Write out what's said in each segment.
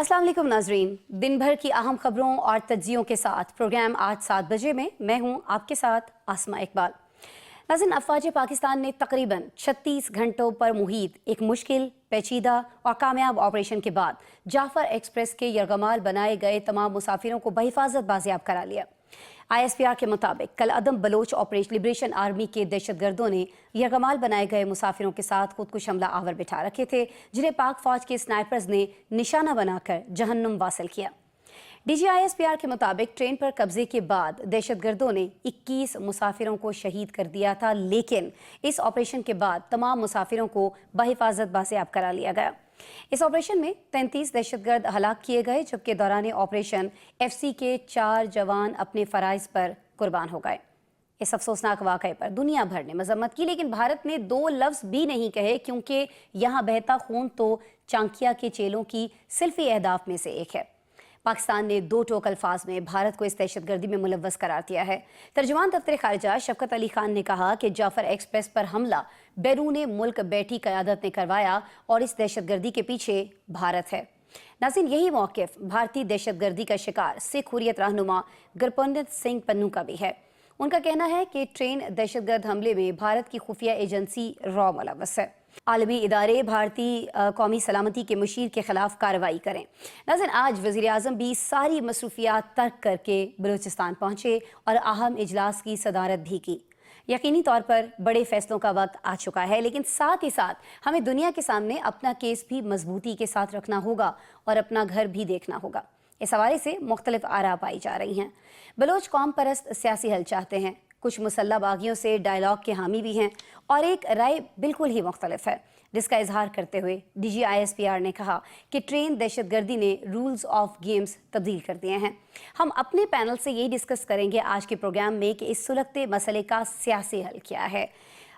अस्सलाम वालेकुम नाजरीन, दिन भर की अहम खबरों और तज्जियों के साथ प्रोग्राम आज 7 बजे में मैं हूं आपके साथ आसमा इकबाल। नाज़रीन, अफवाज पाकिस्तान ने तकरीबन 36 घंटों पर मुहित एक मुश्किल, पेचीदा और कामयाब ऑपरेशन के बाद जाफर एक्सप्रेस के यरगमाल बनाए गए तमाम मुसाफिरों को बहिफाजत बाजियाब करा लिया। ISPR के मुताबिक कल अदम बलोच ऑपरेशन लिबरेशन आर्मी के दहशतगर्दों ने यरगमाल बनाए गए मुसाफिरों के साथ खुदकुश हमला आवर बिठा रखे थे, जिन्हें पाक फौज के स्नाइपर्स ने निशाना बनाकर जहन्नुम वासिल किया। DG ISPR के मुताबिक ट्रेन पर कब्जे के बाद दहशतगर्दों ने 21 मुसाफिरों को शहीद कर दिया था, लेकिन इस ऑपरेशन के बाद तमाम मुसाफिरों को बहिफाजत बाजियाब करा लिया गया। इस ऑपरेशन में 33 दहशतगर्द हलाक किए गए, जबकि दौरान ऑपरेशन FC के 4 जवान अपने फ़राइज़ पर कुर्बान हो गए। इस अफसोसनाक वाक़े पर दुनिया भर ने मजम्मत की, लेकिन भारत ने 2 लफ्ज़ भी नहीं कहे, क्योंकि यहाँ बहता खून तो चांकिया के चेलों की सिल्फी अहदाफ में से एक है। पाकिस्तान ने 2 टोक अल्फाज में भारत को इस दहशतगर्दी में मुलव्वस करार दिया है। तर्जुमान दफ्तर खारिजा शफकत अली खान ने कहा कि जाफर एक्सप्रेस पर हमला बैरून मुल्क बैठी क़यादत ने करवाया और इस दहशतगर्दी के पीछे भारत है। नाज़रीन, यही मौक़िफ़ भारतीय दहशतगर्दी का शिकार सिख हुर्रियत रहनुमा गुरपंडित सिंह पन्नू का भी है। उनका कहना है कि ट्रेन दहशतगर्द हमले में भारत की खुफिया एजेंसी रॉ मुलव्वस है। आलमी इदारे भारतीय कौमी सलामती के मुशीर के खिलाफ कार्रवाई करें। नाज़रीन, आज वज़ीर आज़म भी सारी मसरूफियात तर्क करके बलूचिस्तान पहुँचे और अहम इजलास की सदारत भी की। यकीनी तौर पर बड़े फैसलों का वक्त आ चुका है, लेकिन साथ ही साथ हमें दुनिया के सामने अपना केस भी मजबूती के साथ रखना होगा और अपना घर भी देखना होगा। इस हवाले से मुख्तलिफ आरा पाई जा रही हैं। बलोच कौम परस्त सियासी हल चाहते हैं, कुछ मुसल्ला बागियों से डायलॉग के हामी भी हैं और एक राय बिल्कुल ही मुख्तलिफ है, जिसका इजहार करते हुए DG ISPR ने कहा कि ट्रेन दहशतगर्दी ने रूल्स ऑफ गेम्स तब्दील कर दिए हैं। हम अपने पैनल से यही डिस्कस करेंगे आज के प्रोग्राम में कि इस सुलगते मसले का सियासी हल क्या है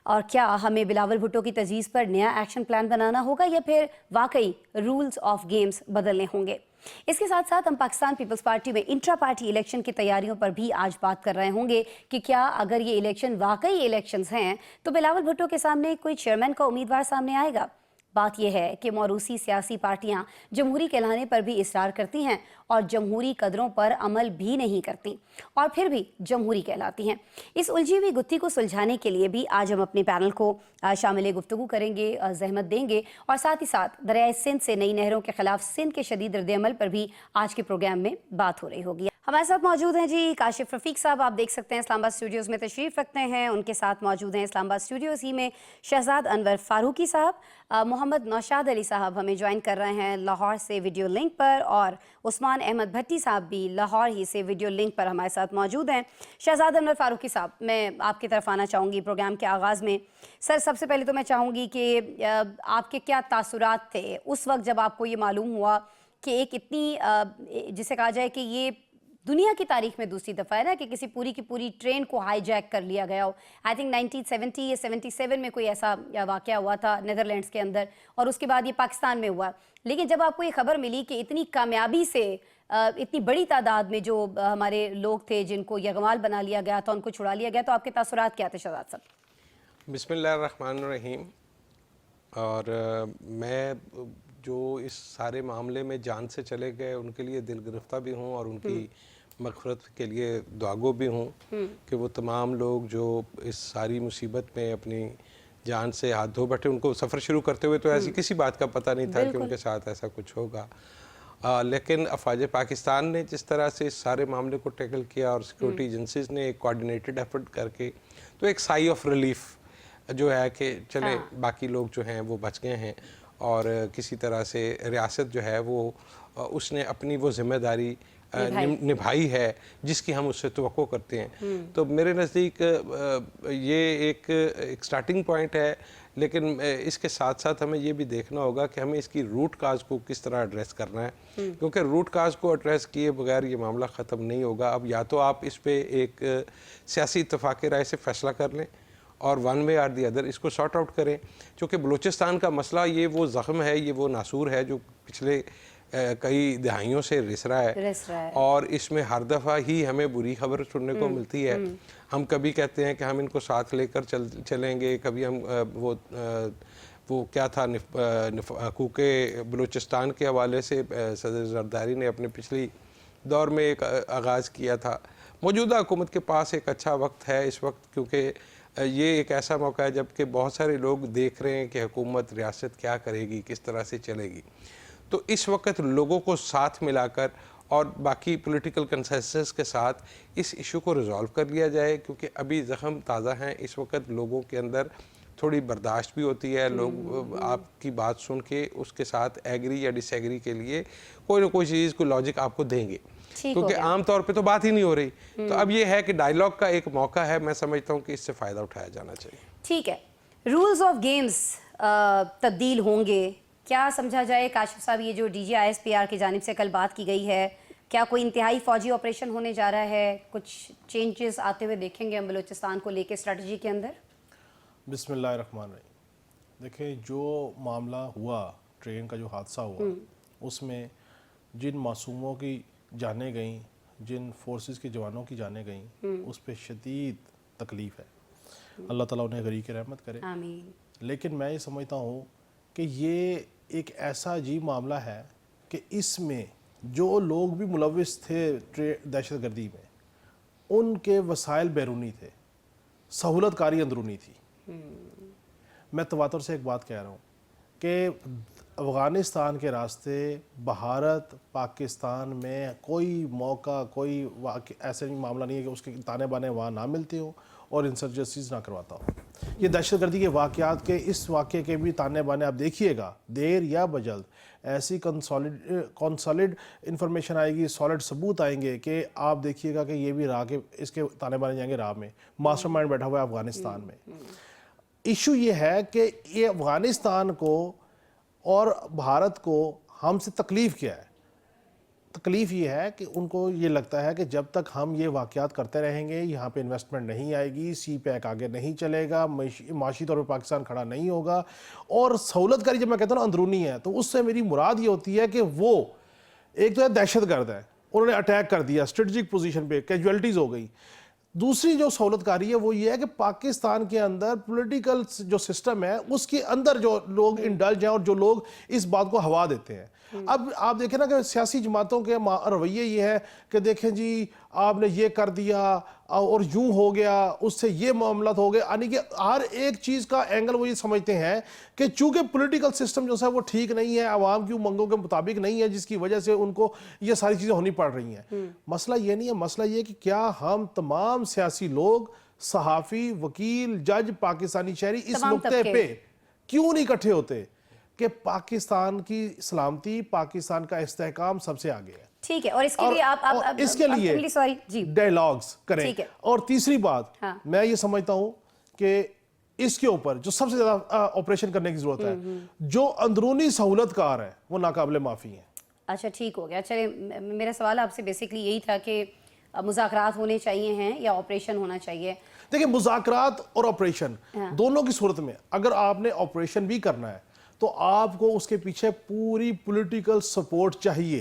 और क्या हमें बिलावल भुट्टो की तजवीज़ पर नया एक्शन प्लान बनाना होगा या फिर वाकई रूल्स ऑफ गेम्स बदलने होंगे। इसके साथ साथ हम पाकिस्तान पीपल्स पार्टी में इंट्रा पार्टी इलेक्शन की तैयारियों पर भी आज बात कर रहे होंगे कि क्या अगर ये इलेक्शन वाकई इलेक्शंस हैं तो बिलावल भुट्टो के सामने कोई चेयरमैन का उम्मीदवार सामने आएगा। बात यह है कि मौरूसी सियासी पार्टियां जमहूरी कहलाने पर भी इसरार करती हैं और जमहूरी कदरों पर अमल भी नहीं करती और फिर भी जमहूरी कहलाती हैं। इस उलझी हुई गुत्थी को सुलझाने के लिए भी आज हम अपने पैनल को शामिल गुफ्तगू करेंगे, जहमत देंगे और साथ ही साथ दरियाए सिंध से नई नहरों के खिलाफ सिंध के शदीद रद्द-ए-अमल पर भी आज के प्रोग्राम में बात हो रही होगी। हमारे साथ मौजूद हैं जी काशिफ रफ़ीक साहब, आप देख सकते हैं इस्लामाबाद स्टूडियोज़ में तशरीफ़ रखते हैं। उनके साथ मौजूद हैं इस्लामाबाद स्टूडियोज़ ही में शहजाद अनवर फारूकी साहब, मोहम्मद नौशाद अली साहब हमें ज्वाइन कर रहे हैं लाहौर से वीडियो लिंक पर और उस्मान अहमद भट्टी साहब भी लाहौर ही से वीडियो लिंक पर हमारे साथ मौजूद हैं। शहजाद अनवर फारूकी साहब, मैं आपकी तरफ आना चाहूँगी प्रोग्राम के आगाज़ में। सर, सबसे पहले तो मैं चाहूँगी कि आपके क्या तासुरात थे उस वक्त जब आपको ये मालूम हुआ कि एक इतनी जिसे कहा जाए कि ये दुनिया की तारीख में दूसरी दफ़ा है ना कि किसी पूरी की पूरी ट्रेन को हाईजैक कर लिया गया हो। आई थिंक 1970 या 77 में कोई ऐसा वाक़या हुआ था नीदरलैंड्स के अंदर और उसके बाद ये पाकिस्तान में हुआ। लेकिन जब आपको ये खबर मिली कि इतनी कामयाबी से इतनी बड़ी तादाद में जो हमारे लोग थे जिनको यरगमाल बना लिया गया था, उनको छुड़ा लिया गया, तो आपके तासुरात क्या थे शहजाद साहब? बिस्मिल्लाहिर्रहमानिर्रहीम। और मैं जो इस सारे मामले में जान से चले गए उनके लिए दिल गिरफ्तार भी हूँ और उनकी मग़फ़िरत के लिए दुआगो भी हूँ कि वो तमाम लोग जो इस सारी मुसीबत में अपनी जान से हाथ धो बैठे, उनको सफ़र शुरू करते हुए तो ऐसी किसी बात का पता नहीं था कि उनके साथ ऐसा कुछ होगा। लेकिन अफवाज पाकिस्तान ने जिस तरह से इस सारे मामले को टैकल किया और सिक्योरिटी एजेंसीज़ ने एक कोऑर्डिनेटेड एफर्ट करके, तो एक साई ऑफ रिलीफ जो है कि चले बाकी लोग जो हैं वो बच गए हैं और किसी तरह से रियासत जो है वो उसने अपनी वो जिम्मेदारी निभाई है जिसकी हम उससे तवक्को करते हैं। तो मेरे नज़दीक ये एक स्टार्टिंग पॉइंट है, लेकिन इसके साथ साथ हमें ये भी देखना होगा कि हमें इसकी रूट काज को किस तरह एड्रेस करना है, क्योंकि रूट काज को एड्रेस किए बगैर ये मामला ख़त्म नहीं होगा। अब या तो आप इस पर एक सियासी इत्तफ़ाक़ राय से फ़ैसला कर लें और one way or the other इसको सॉर्ट आउट करें, क्योंकि बलूचिस्तान का मसला ये वो ज़ख्म है, ये वो नासूर है जो पिछले कई दहाइयों से रिस रहा है और इसमें हर दफ़ा ही हमें बुरी खबर सुनने को मिलती है। हम कभी कहते हैं कि हम इनको साथ लेकर चलेंगे, कभी हम वो वो क्या था हकूक़े बलूचिस्तान के हवाले से सदर ज़रदारी ने अपने पिछली दौर में एक आगाज़ किया था। मौजूदा हुकूमत के पास एक अच्छा वक्त है इस वक्त, क्योंकि ये एक ऐसा मौका है जबकि बहुत सारे लोग देख रहे हैं कि हुकूमत रियासत क्या करेगी, किस तरह से चलेगी। तो इस वक्त लोगों को साथ मिलाकर और बाकी पॉलिटिकल कंसेंसस के साथ इस इशू को रिजॉल्व कर लिया जाए, क्योंकि अभी ज़ख्म ताज़ा हैं। इस वक्त लोगों के अंदर थोड़ी बर्दाश्त भी होती है, लोग आपकी बात सुन के उसके साथ एग्री या डिसएग्री के लिए कोई ना कोई चीज़ को लॉजिक आपको देंगे, क्योंकि आम तौर पे तो बात ही नहीं हो रही। तो अब ये है कि डायलॉग का एक मौका है, मैं समझता हूँ कि इससे फ़ायदा उठाया जाना चाहिए। ठीक है, रूल्स ऑफ गेम्स तब्दील होंगे, क्या समझा जाए काशिफ साहब? ये जो DGISPR की जानिब से कल बात की गई है, क्या कोई इंतहाई फौजी ऑपरेशन होने जा रहा है? कुछ चेंजेस आते हुए देखेंगे हम बलूचिस्तान को लेके स्ट्रेटजी के अंदर? बिस्मिल्लाहिर्रहमानिर्रहीम। देखिए, जो मामला हुआ, ट्रेन का जो हादसा हुआ, उसमें जिन मासूमों की जानें गईं, जिन फोर्सेस के जवानों की जानें गईं, उस पर शदीद तकलीफ़ है। अल्लाह ताला उन्हें गरीक रहमत करे, आमीन। लेकिन मैं ये समझता हूँ कि ये एक ऐसा अजीब मामला है कि इसमें जो लोग भी मुलविस थे दहशतगर्दी में, उनके वसाइल बैरूनी थे, सहूलतकारी अंदरूनी थी। मैं तवातुर से एक बात कह रहा हूँ कि अफ़गानिस्तान के रास्ते भारत पाकिस्तान में कोई मौका, कोई ऐसा नहीं मामला नहीं है कि उसके ताने बाने वहाँ ना मिलते हो और इंसर्जेंसीज ना करवाता हो। ये दहशतगर्दी के वाक़यात के इस वाक़े के भी ताने बाने आप देखिएगा, देर या बजल्द ऐसी कॉन्सॉलिड इंफॉर्मेशन आएगी, सॉलिड सबूत आएंगे कि आप देखिएगा कि ये भी राह के इसके ताने बाने जाएंगे राह में। मास्टरमाइंड बैठा हुआ है अफ़गानिस्तान में। इशू ये है कि ये अफ़गानिस्तान को और भारत को हमसे तकलीफ़ क्या है? तकलीफ़ ये है कि उनको ये लगता है कि जब तक हम ये वाक़यात करते रहेंगे, यहाँ पे इन्वेस्टमेंट नहीं आएगी, CPEC आगे नहीं चलेगा, माशी तौर पे पाकिस्तान खड़ा नहीं होगा। और सहूलतकारी जब मैं कहता हूँ ना अंदरूनी है, तो उससे मेरी मुराद ये होती है कि वो एक तो है दहशतगर्द है, उन्होंने अटैक कर दिया स्ट्रेटजिक पोजीशन पे, कैजुअलिटीज़ हो गई। दूसरी जो सहूलतकारी है वो ये है कि पाकिस्तान के अंदर पॉलिटिकल जो सिस्टम है उसके अंदर जो लोग इंडल्ज हैं और जो लोग इस बात को हवा देते हैं। अब आप देखें ना कि सियासी जमातों के रवैये ये है कि देखें जी आपने ये कर दिया और यूं हो गया, उससे ये मामला हो गया, यानी कि हर एक चीज़ का एंगल वो ये समझते हैं कि चूंकि पॉलिटिकल सिस्टम जो है वो ठीक नहीं है, आवाम की उमंगों के मुताबिक नहीं है, जिसकी वजह से उनको ये सारी चीज़ें होनी पड़ रही हैं। मसला ये नहीं है, मसला ये कि क्या हम तमाम सियासी लोग, सहाफ़ी, वकील, जज, पाकिस्तानी शहरी इस नुक्ते पे क्यों नहीं इकट्ठे होते कि पाकिस्तान की सलामती, पाकिस्तान का इस्तेहकाम सबसे आगे है। ठीक है, और इसके लिए आप इसके लिए सॉरी जी डायलॉग्स करें। और तीसरी बात, हाँ। मैं ये समझता हूं कि इसके ऊपर जो सबसे ज्यादा ऑपरेशन करने की जरूरत है, जो अंदरूनी सहूलतकार है वो नाकाबिले माफी है। अच्छा, ठीक हो गया। चलिए, मेरा सवाल आपसे बेसिकली यही था कि मुज़ाकरात होने चाहिए हैं या ऑपरेशन होना चाहिए? देखिए, मुज़ाकरात और ऑपरेशन दोनों की सूरत में अगर आपने ऑपरेशन भी करना है तो आपको उसके पीछे पूरी पॉलिटिकल सपोर्ट चाहिए।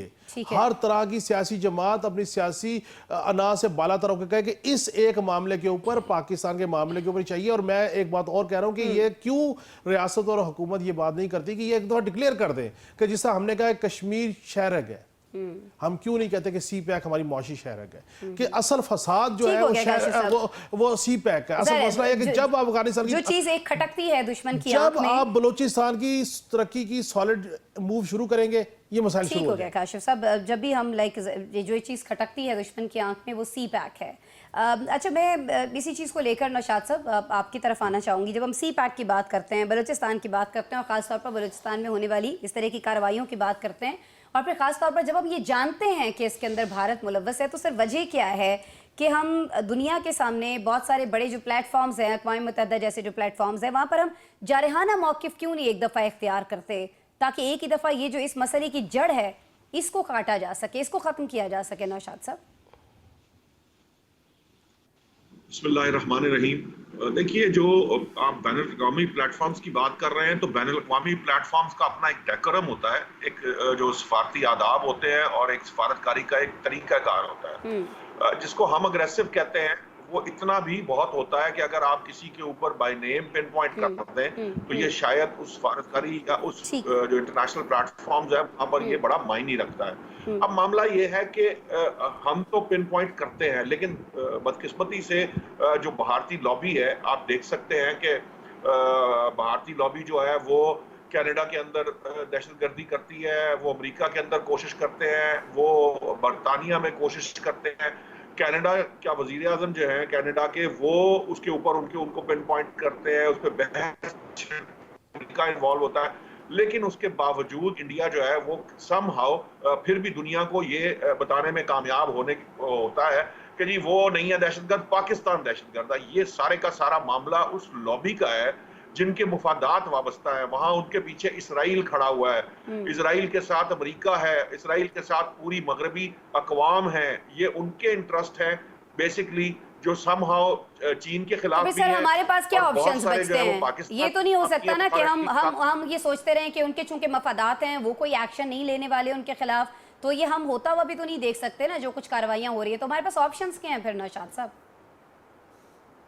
हर तरह की सियासी जमात अपनी सियासी अना से बाला तरह के कहे कि इस एक मामले के ऊपर, पाकिस्तान के मामले के ऊपर चाहिए। और मैं एक बात और कह रहा हूं कि ये क्यों रियासत और हुकूमत ये बात नहीं करती कि ये एक दफा डिक्लेयर कर दें कि जिससे हमने कहा कश्मीर शहर है, हम क्यों नहीं कहते कि CPEC हमारी मौशी शहर है? कि असल फसाद जो है वो CPEC है। असल मसला है कि जब अफगानिस्तान की जो चीज एक खटकती है दुश्मन की जब आप बलूचिस्तान की तरक्की की सॉलिड मूव शुरू करेंगे, ये मसाइल शुरू हो गए। काशिफ साहब, जब भी हम जो चीज़ खटकती है दुश्मन की आंख में, वो CPEC है। अच्छा, मैं इसी चीज़ को लेकर नौशाद साहब आपकी तरफ आना चाहूँगी। जब हम CPEC की बात करते हैं, बलूचिस्तान की बात करते हैं और ख़ासतौर पर बलूचिस्तान में होने वाली इस तरह की कार्रवाइयों की बात करते हैं, और फिर ख़ास तौर पर जब हम ये जानते हैं कि इसके अंदर भारत मुलव्वस है, तो सर वजह क्या है कि हम दुनिया के सामने बहुत सारे बड़े जो प्लेटफॉर्म्स हैं, अक़वाम मुत्तहिदा जैसे जो प्लेटफॉर्म्स हैं, वहाँ पर हम जारहाना मौक़िफ़ क्यों नहीं एक दफ़ा इख्तियार करते, ताकि एक ही दफ़ा ये जो इस मसले की जड़ है इसको काटा जा सके, इसको ख़त्म किया जा सके? नौशाद साहब। बिस्मिल्लाहिर्रहमानिर्रहीम। देखिए, जो आप बैन अल-अक़वामी प्लेटफॉर्म्स की बात कर रहे हैं, तो बैन अल-अक़वामी प्लेटफॉर्म्स का अपना एक डेकोरम होता है, एक जो सफारती आदाब होते हैं और एक सफारतकारी का एक तरीकाकार होता है, जिसको हम अग्रेसिव कहते हैं। वो इतना भी बहुत होता है कि अगर आप किसी के ऊपर बाय नेम पिन पॉइंट कर दें तो ये शायद उस फारसकारी या उस ठीक। जो इंटरनेशनल प्लेटफॉर्म्स है वहां पर ये बड़ा मायने रखता है। अब मामला ये है कि हम तो पिन पॉइंट करते हैं, लेकिन बदकिस्मती से जो भारतीय लॉबी है, आप देख सकते हैं कि भारतीय लॉबी जो है वो कनाडा के अंदर दहशतगर्दी करती है, वो अमेरिका के अंदर कोशिश करते हैं, वो बरतानिया में कोशिश करते हैं। कनाडा क्या वजीर आजम जो है कनाडा के, वो उसके ऊपर उनको पिन पॉइंट करते हैं, उस पर बहस अमेरिका इन्वॉल्व होता है, लेकिन उसके बावजूद इंडिया जो है वो समहाउ फिर भी दुनिया को ये बताने में कामयाब होता है कि जी वो नहीं है दहशतगर्द, पाकिस्तान दहशतगर्द है। ये सारे का सारा मामला उस लॉबी का है जिनके मुफादात वाबस्ता है। वहां उनके पीछे इसराइल खड़ा हुआ है, इसराइल के साथ अमेरिका है, इसराइल के साथ पूरी मगरबी अकवाम है। ये उनके इंटरेस्ट है बेसिकली, जो समहाउ चीन के खिलाफ तो भी सर है। हमारे पास क्या और बहुत ऑप्शंस सारे बचते जो है वो हैं? पाकिस्तान ये तो नहीं हो सकता ना कि की हम ये सोचते रहें कि उनके चूंकि मफादात हैं, वो कोई एक्शन नहीं लेने वाले उनके खिलाफ, तो ये हम होता हुआ भी तो नहीं देख सकते ना जो कुछ कार्रवाइयां हो रही है। तो हमारे पास ऑप्शंस क्या हैं फिर नौशाद साहब?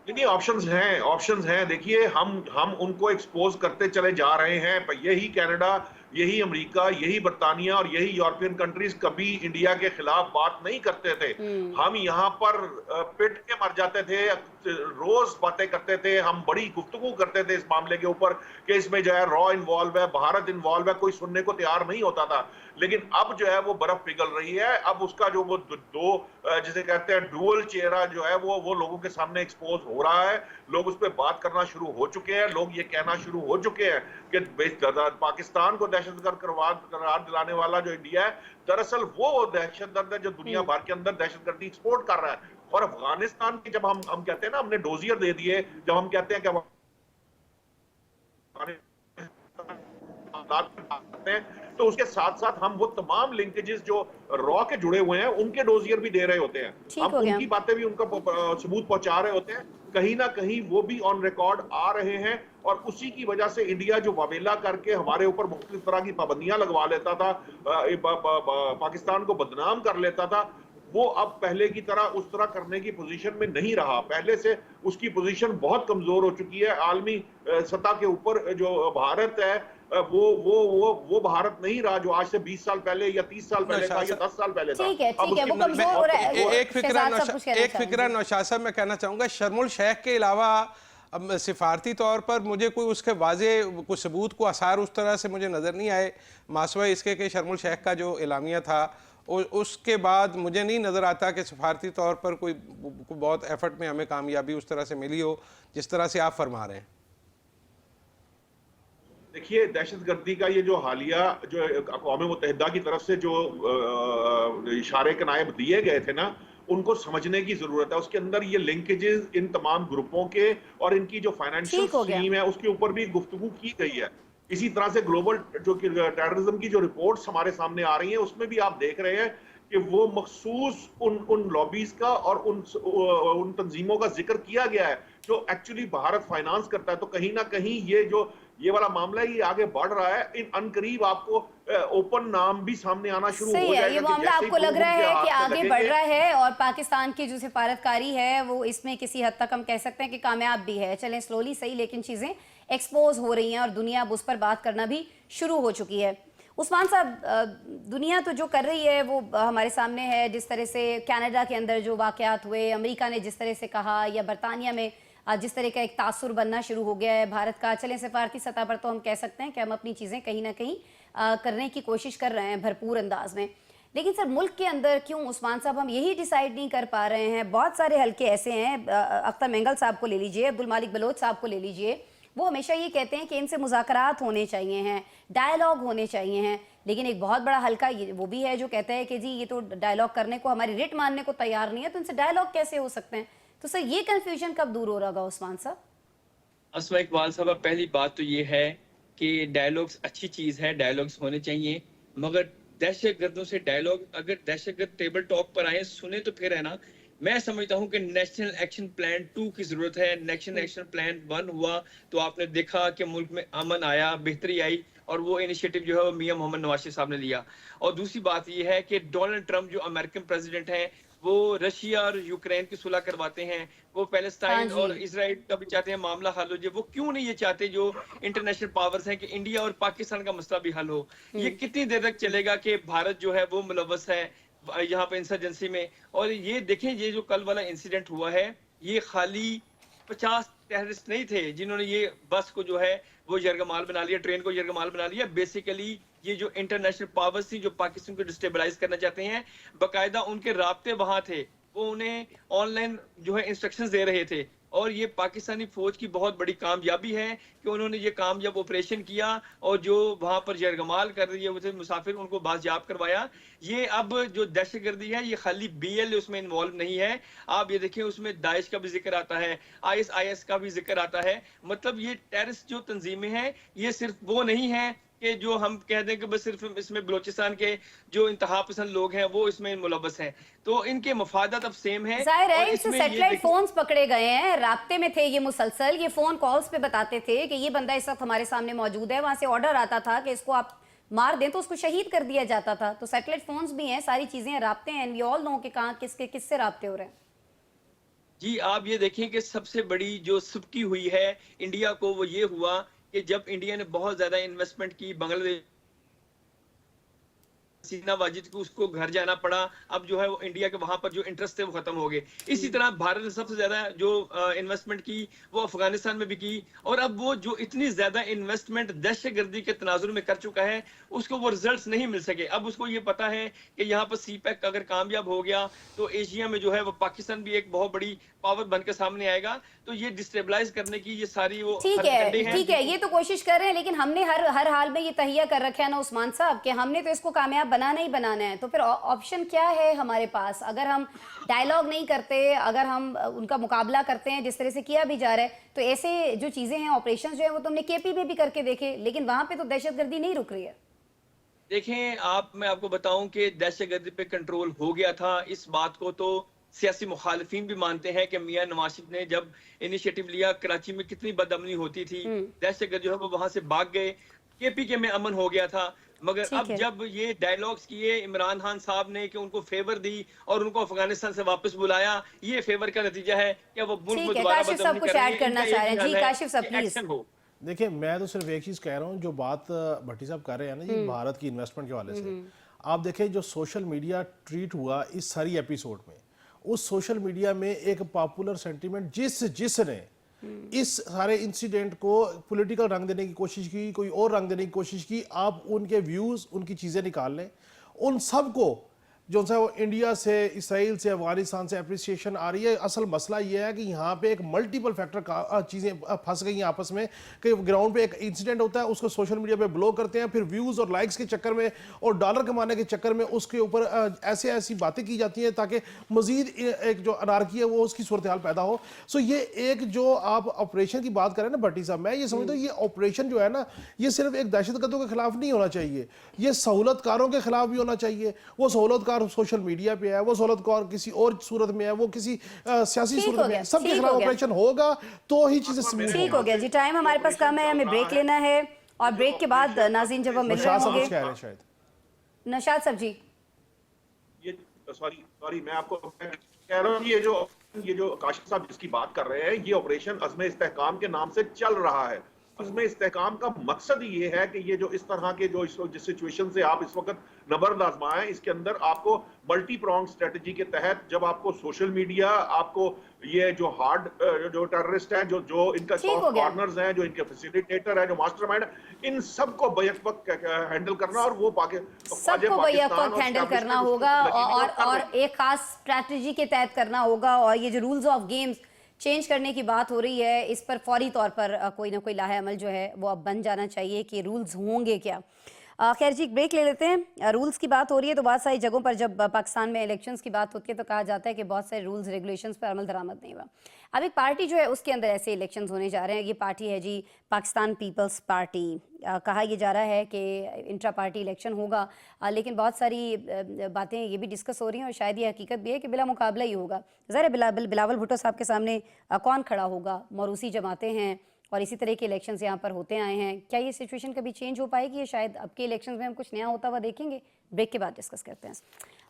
नहीं, ऑप्शंस हैं। देखिए, हम उनको एक्सपोज करते चले जा रहे हैं, पर यही कनाडा, यही अमेरिका, यही बरतानिया और यही यूरोपियन कंट्रीज कभी इंडिया के खिलाफ बात नहीं करते थे। हम यहाँ पर पिट के मर जाते थे, रोज बातें करते थे, हम बड़ी गुफ्तगू करते थे इस मामले के ऊपर कि इसमें जो है रॉ इन्वॉल्व है, भारत इन्वॉल्व है, कोई सुनने को तैयार नहीं होता था। लेकिन अब जो है वो बर्फ पिघल रही है। अब उसका जो वो दो जिसे कहते हैं डुअल चेहरा जो है वो लोगों के सामने एक्सपोज हो रहा है। लोग उस पर बात करना शुरू हो चुके हैं, लोग ये कहना शुरू हो चुके हैं कि पाकिस्तान को दहशतगर्द करार दिलाने वाला जो इंडिया है, दरअसल वो दहशतगर्द है जो दुनिया भर के अंदर दहशतगर्दी एक्सपोर्ट कर रहा है। और अफगानिस्तान की जब हम कहते हैं ना हमने डोजियर दे दिए, जब हम कहते हैं कि तो उसके साथ साथ हम वो तमाम लिंकेजेस जो रॉ के जुड़े हुए हैं उनके डोजियर भी दे रहे होते हैं, हम उनकी बातें भी उनका सबूत पहुंचा रहे होते हैं। कहीं ना कहीं वो भी ऑन रिकॉर्ड आ रहे हैं और उसी की वजह से इंडिया जो वावेला करके हमारे ऊपर मुख्तलिफ तरह की पाबंदियां लगवा लेता था, पाकिस्तान को बदनाम कर लेता था, वो अब पहले की तरह उस तरह करने की पोजीशन में नहीं रहा। पहले से उसकी पोजीशन बहुत कमजोर हो चुकी है। आलमी सतह के ऊपर जो भारत है वो भारत नहीं रहा जो आज से 20 साल पहले या 30 साल पहले था या 10 साल पहले था। ठीक है, वो कमजोर हो रहा है। एक फिक्रा नौशाद साहब मैं कहना चाहूंगा, शर्मुल शेख के अलावा अब सिफारती तौर पर मुझे कोई उसके वाजे कुछ सबूत को आसार उस तरह से मुझे नज़र नहीं आए, मासवा इसके कि शर्मुल शेख का जो एलामिया था उसके बाद मुझे नहीं नज़र आता कि सिफारती तौर पर कोई बहुत एफर्ट में हमें कामयाबी उस तरह से मिली हो जिस तरह से आप फरमा रहे हैं। देखिए, दहशतगर्दी का ये जो हालिया जो अक़वाम मुत्तहिदा की तरफ से जो इशारे कनायब दिए गए थे ना, उनको समझने की जरूरत है। उसके अंदर ये लिंकेजेस इन तमाम ग्रुपों के और इनकी जो फाइनेंशियल स्कीम है उसके ऊपर भी गुफ्तगू की गई है। इसी तरह से ग्लोबल जो टेररिज्म की जो रिपोर्ट्स हमारे सामने आ रही हैं उसमें भी आप देख रहे हैं कि वो मखसूस उन लॉबीज का और उन तंजीमों का जिक्र किया गया है जो एक्चुअली भारत फाइनेंस करता है। तो कहीं ना कहीं ये वाला मामला ये आगे बढ़ रहा है। इन अनकरीब आपको ओपन नाम भी सामने आना शुरू हो जाएगा। ये मामला आपको लग रहा है कि आगे बढ़ रहा है और पाकिस्तान की जो सिफारतकारी है वो इसमें किसी हद तक हम कह सकते हैं कि कामयाब भी है। चलें स्लोली सही, लेकिन चीज़ें एक्सपोज हो रही हैं और दुनिया अब उस पर बात करना भी शुरू हो चुकी है। उस्मान साहब, दुनिया तो जो कर रही है वो हमारे सामने है। जिस तरह से कनाडा के अंदर जो वाक़यात हुए, अमेरिका ने जिस तरह से कहा, या बरतानिया में जिस तरह का एक तासुर बनना शुरू हो गया है भारत का। चलें सिफारती सतह पर तो हम कह सकते हैं कि हम अपनी चीज़ें कहीं ना कहीं करने की कोशिश कर रहे हैं भरपूर अंदाज में, लेकिन सर मुल्क के अंदर क्यों उस्मान साहब हम यही डिसाइड नहीं कर पा रहे हैं? बहुत सारे हल्के ऐसे हैं, अख्तर मेंगल साहब को ले लीजिए, अब्दुल मालिक बलोच साहब को ले लीजिए, वो हमेशा ये कहते हैं कि इनसे मुज़ाकरात होने चाहिए हैं, डायलॉग होने चाहिए हैं, लेकिन एक बहुत बड़ा हल्का वो भी है जो कहता है कि जी ये तो डायलॉग करने को, हमारी रिट मानने को तैयार नहीं है, तो इनसे डायलॉग कैसे हो सकते हैं? तो सर ये कंफ्यूजन कब दूर हो रहा होगा उस्मान साहब? अस्मा इकबाल साहब, पहली बात तो ये है कि डायलॉग्स अच्छी चीज़ है, डायलॉग्स होने चाहिए, मगर दहशतगर्दों से डायलॉग, अगर दहशतगर्द टेबल टॉक पर आए सुने तो फिर है ना, मैं समझता हूं कि नेशनल एक्शन प्लान 2 की जरूरत है। नेशनल एक्शन प्लान 1 हुआ तो आपने देखा कि मुल्क में अमन आया, बेहतरी आई, और वो इनिशिएटिव जो है वो मियां मोहम्मद नवाज साहब ने लिया। और दूसरी बात ये है कि डोनाल्ड ट्रंप जो अमेरिकन प्रेसिडेंट हैं वो रशिया और यूक्रेन की सुलह करवाते हैं, वो पैलेस्टाइन हाँ और जी। इसराइल का भी चाहते हैं मामला हल हो जाए। वो क्यों नहीं ये चाहते जो इंटरनेशनल पावर्स हैं कि इंडिया और पाकिस्तान का मसला भी हल हो। ये कितनी देर तक चलेगा कि भारत जो है वो मुलव्वस है यहाँ पे इंसर्जेंसी में। और ये देखें, ये जो कल वाला इंसिडेंट हुआ है, ये खाली 50 टेररिस्ट नहीं थे जिन्होंने ये बस को जो है वो यरगमाल बना लिया, ट्रेन को यरगमाल बना लिया। बेसिकली ये जो इंटरनेशनल पावर्स थी जो पाकिस्तान को डिस्टेबलाइज करना चाहते हैं, बकायदा उनके राब्ते वहां थे, वो उन्हें ऑनलाइन जो है इंस्ट्रक्शंस दे रहे थे। और ये पाकिस्तानी फौज की बहुत बड़ी कामयाबी है कि उन्होंने ये कामयाब ऑपरेशन किया और जो वहां पर यरगमाल कर रही है वो मुसाफिर उनको बाजियाब करवाया। ये अब जो दहशतगर्दी है ये खाली BL उसमें इन्वॉल्व नहीं है। आप ये देखिए उसमें दाइश का भी जिक्र आता है, ISIS का भी जिक्र आता है। मतलब ये टेररिस्ट जो तंजीमें हैं ये सिर्फ वो नहीं है कि जो हम कह दें कि बस सिर्फ इसमें बलोचिस्तान के जो इंतहा पसंद लोग हैं वो इसमें मुलव्वस हैं, तो इनके मफादत अब सेम है। जाहिर और है इनसे इसमें ये सैटेलाइट देखिए- फोन्स पकड़े गए हैं, राब्ते में थे ये मुसलसल, ये फोन कॉल्स पे बताते थे कि ये बंदा इस वक्त हमारे सामने मौजूद है, वहां से ऑर्डर आता था कि इसको आप मार दें तो उसको शहीद कर दिया जाता था। तो सैटेलाइट फोन्स भी हैं, सारी चीजें हैं, राब्ते हैं, वी ऑल नो कि कहाँ किसके किससे राब्ते हो रहे हैं। जी, आप ये देखें कि सबसे बड़ी जो सिबकी हुई है इंडिया को वो ये हुआ कि जब इंडिया ने बहुत ज्यादा इन्वेस्टमेंट की बांग्लादेश सीना वाजिद को उसको घर जाना पड़ा। अब जो है वो इंडिया के वहां पर जो इंटरेस्ट थे वो खत्म हो गए। इसी तरह भारत ने सबसे ज्यादा जो इन्वेस्टमेंट की वो अफगानिस्तान में भी की, और अब वो जो इतनी ज्यादा इन्वेस्टमेंट दहशतगर्दी के तनाजुर में कर चुका है उसको वो रिजल्ट्स नहीं मिल सके। अब उसको ये पता है कि यहाँ पर CPEC अगर कामयाब हो गया तो एशिया में जो है वो पाकिस्तान भी एक बहुत बड़ी पावर बनकर सामने आएगा। तो ये डिस्टेबलाइज करने की ये सारी वो ठीक हरकतें हैं। है, ठीक है, ये तो कोशिश कर रहे हैं, लेकिन हमने हर हाल में ये तहिया कर रखा है ना उस्मान साहब कि हमने तो इसको कामयाब बनाना ही बनाना है। तो फिर ऑप्शन क्या है हमारे पास? अगर हम डायलॉग नहीं करते, अगर हम उनका मुकाबला करते हैं जिस तरह से किया भी जा रहा है, तो ऐसे जो चीजें हैं, ऑपरेशन जो है वो तो हमने KP में भी करके देखे, लेकिन वहां पे तो दहशतगर्दी नहीं रुक रही है। देखें, मैं आपको बताऊं कि दहशतगर्दी पे कंट्रोल हो गया था। इस बात को तो सियासी मुखालिफिन भी मानते हैं कि मियां नवाज शरीफ ने जब इनिशिएटिव लिया, कराची में कितनी बदअमनी होती थी, दहशतगर्द जो है वो वहां से भाग गए, KPK में अमन हो गया था। मगर ठीक अब है। जब ये डायलॉग्स किए इमरान खान साहब ने कि उनको फेवर दी और उनको अफगानिस्तान से वापस बुलाया, ये फेवर का नतीजा है कि वो मुल्क में ठीक है, दोबारा काशिफ साहब बदअमनी कुछ कर रही ऐड है। करना इनका चाह रहे एक हैं। जी हल है काशिफ साहब कि प्लीज। एक्शन हो। देखिए, मैं तो सिर्फ एक चीज़ कह रहा हूँ, जो बात भट्टी साहब कर रहे हैं ना जी भारत की इन्वेस्टमेंट के हवाले से, आप देखें जो सोशल मीडिया ट्रीट हुआ इस सारी एपिसोड में, उस सोशल मीडिया में एक पॉपुलर सेंटीमेंट जिसने इस सारे इंसिडेंट को पॉलिटिकल रंग देने की कोशिश की, कोई और रंग देने की कोशिश की, आप उनके व्यूज़, उनकी चीज़ें निकाल लें, उन सब को जो सा वो इंडिया से, इसराइल से, अफगानिस्तान से अप्रिसिएशन आ रही है। असल मसला ये है कि यहाँ पे एक मल्टीपल फैक्टर का चीज़ें फंस गई हैं आपस में, कि ग्राउंड पे एक इंसिडेंट होता है, उसको सोशल मीडिया पे ब्लॉक करते हैं, फिर व्यूज़ और लाइक्स के चक्कर में और डॉलर कमाने के चक्कर में उसके ऊपर ऐसी बातें की जाती हैं ताकि मज़ीद एक जो अनारकी है वो उसकी सूरत हाल पैदा हो। सो ये एक जो आप ऑपरेशन की बात करें ना भट्टी साहब, मैं ये समझता हूँ ये ऑपरेशन जो है ना, ये सिर्फ एक दहशतगर्दों के खिलाफ नहीं होना चाहिए, ये सहूलतकारों के खिलाफ भी होना चाहिए। वो सहूलतकार सोशल मीडिया पे है, वो सहूलतकार किसी और सूरत में है, वो किसी सियासी ठीक सूरत हो में गया, है, सबके ठीक खिलाफ हो गया। ऑपरेशन होगा तो ही चीजें स्मूथ ठीक हो गया जी, टाइम हमारे पास कम है, हमें ब्रेक लेना है, और ब्रेक के बाद नाज़रीन जब हम मिल रहे शाह साहब होंगे, कुछ कह रहे हैं शायद। नशाद साहब जी। ये सॉरी मैं आपको कह रहा हूँ, ये जो काशिफ साहब जिसकी बात कर रहे हैं, ये ऑपरेशन अज़्म इस्तेहकाम के नाम से चल रहा है। अज़्म इस्तेहकाम का मकसद ये है कि ये जो इस तरह के जिस सिचुएशन से आप इस वक्त नबर्द आजमाएं, इसके अंदर आपको मल्टी प्रोंग स्ट्रेटजी के तहत, जब आपको सोशल मीडिया, आपको ये जो हार्ड जो टेररिस्ट हैं, जो इनका ठीक हो सॉफ्ट गया। कॉर्नर्स हैं, जो इनके फैसिलिटेटर हैं, जो मास्टरमाइंड, इन सबको बैक वक्त हैंडल करना, और वो सबको वही वक्त हैंडल करना होगा, और एक खास स्ट्रैटेजी के तहत करना होगा। और ये जो रूल्स ऑफ गेम्स चेंज करने की बात हो रही है, इस पर फौरी तौर पर कोई ना कोई लाहे अमल जो है वो अब बन जाना चाहिए कि रूल्स होंगे क्या। खैर जी, ब्रेक ले लेते हैं। रूल्स की बात हो रही है तो बहुत सारी जगहों पर जब पाकिस्तान में इलेक्शंस की बात होती है तो कहा जाता है कि बहुत सारे रूल्स रेगुलेशंस पर अमल दरामद नहीं हुआ। अब एक पार्टी जो है उसके अंदर ऐसे इलेक्शंस होने जा रहे हैं। ये पार्टी है जी पाकिस्तान पीपल्स पार्टी। कहा यह जा रहा है कि इंट्रा पार्टी इलेक्शन होगा, लेकिन बहुत सारी बातें ये भी डिस्कस हो रही हैं और शायद ये हकीकत भी है कि बिला मुकाबला ही होगा। ज़रा बिलावल भुट्टो साहब के सामने कौन खड़ा होगा? मौरूसी जमातें हैं और इसी तरह के इलेक्शंस यहाँ पर होते आए हैं। क्या ये सिचुएशन कभी चेंज हो पाएगी? या शायद अब के इलेक्शंस में हम कुछ नया होता हुआ देखेंगे? ब्रेक के बाद डिस्कस करते हैं।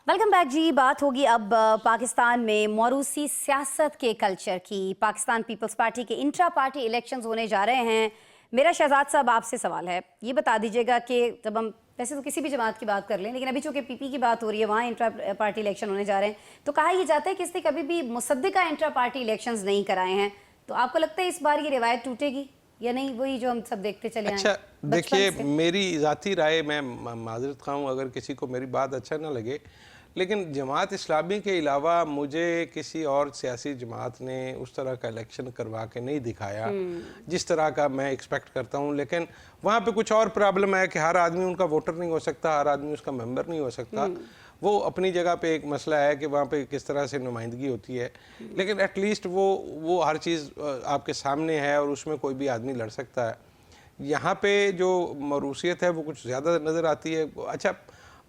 वेलकम बैक जी। बात होगी अब पाकिस्तान में मौरूसी सियासत के कल्चर की। पाकिस्तान पीपल्स पार्टी के इंट्रा पार्टी इलेक्शंस होने जा रहे हैं। मेरा शहजाद साहब आपसे सवाल है, ये बता दीजिएगा कि जब हम वैसे तो किसी भी जमात की बात कर लें, लेकिन अभी चूंकि पीपी की बात हो रही है, वहाँ इंट्रा पार्टी इलेक्शन होने जा रहे हैं, तो कहा यह जाता है कि इसने कभी भी मुसद्दिका इंट्रा पार्टी इलेक्शंस नहीं कराए हैं। तो आपको लगता है इस बार ये रिवायत टूटेगी या नहीं, वही जो हम सब देखते चले आए हैं? अच्छा देखिए, मेरी ज़ाती राय, मैं माजरत खा हूँ अगर किसी को मेरी बात अच्छा ना लगे, लेकिन जमात इस्लामी के अलावा मुझे किसी और सियासी जमात ने उस तरह का इलेक्शन करवा के नहीं दिखाया जिस तरह का मैं एक्सपेक्ट करता हूँ। लेकिन वहाँ पे कुछ और प्रॉब्लम है कि हर आदमी उनका वोटर नहीं हो सकता, हर आदमी उसका मेंबर नहीं हो सकता। वो अपनी जगह पे एक मसला है कि वहाँ पे किस तरह से नुमाइंदगी होती है, लेकिन एटलीस्ट वो हर चीज़ आपके सामने है और उसमें कोई भी आदमी लड़ सकता है। यहाँ पे जो मरूसियत है वो कुछ ज़्यादा नज़र आती है। अच्छा,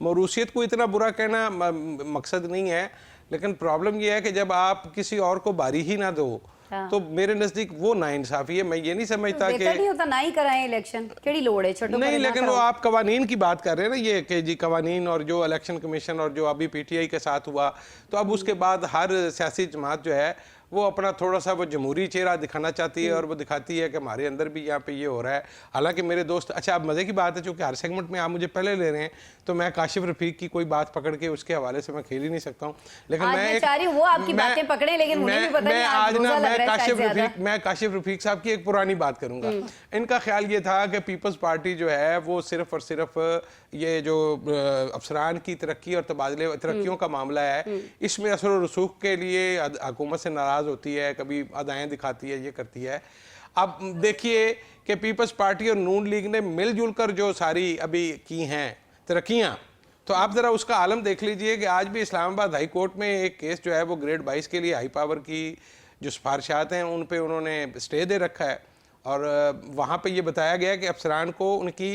मरूसियत को इतना बुरा कहना मकसद नहीं है, लेकिन प्रॉब्लम ये है कि जब आप किसी और को बारी ही ना दो तो मेरे नज़दीक वो नाइंसाफ़ी है। मैं ये नहीं समझता कि नहीं होता ना ही कराएं इलेक्शन, केड़ी लोड़ है छोटो नहीं, लेकिन वो आप कवानीन की बात कर रहे हैं ना, ये कि जी कवानीन और जो इलेक्शन कमीशन और जो अभी पीटीआई के साथ हुआ, तो अब उसके बाद हर सियासी जमात जो है वो अपना थोड़ा सा वो जमहूरी चेहरा दिखाना चाहती है और वो दिखाती है कि हमारे अंदर भी यहाँ पे ये हो रहा है। हालांकि मेरे दोस्त, अच्छा अब मज़े की बात है चूँकि हर सेगमेंट में आप मुझे पहले ले रहे हैं, तो मैं काशिफ रफीक की कोई बात पकड़ के उसके हवाले से मैं खेल ही नहीं सकता हूँ। लेकिन मैं काशिफ रफीक साहब की एक पुरानी बात करूँगा। इनका ख्याल ये था कि पीपल्स पार्टी जो है वो सिर्फ और सिर्फ ये जो अफसरान की तरक्की और तबादले तरक्कियों का मामला है, इसमें असर और रसूख के लिए हुकूमत से नाराज़ होती है, कभी अदाएँ दिखाती है, ये करती है। अब देखिए कि पीपल्स पार्टी और नून लीग ने मिलजुल कर जो सारी अभी की हैं तरक्कियाँ, तो आप ज़रा उसका आलम देख लीजिए कि आज भी इस्लामाबाद हाई कोर्ट में एक केस जो है वो ग्रेड 22 के लिए हाई पावर की जो सिफारिशात हैं उन पे उन्होंने स्टे दे रखा है, और वहाँ पे ये बताया गया कि अफसरान को उनकी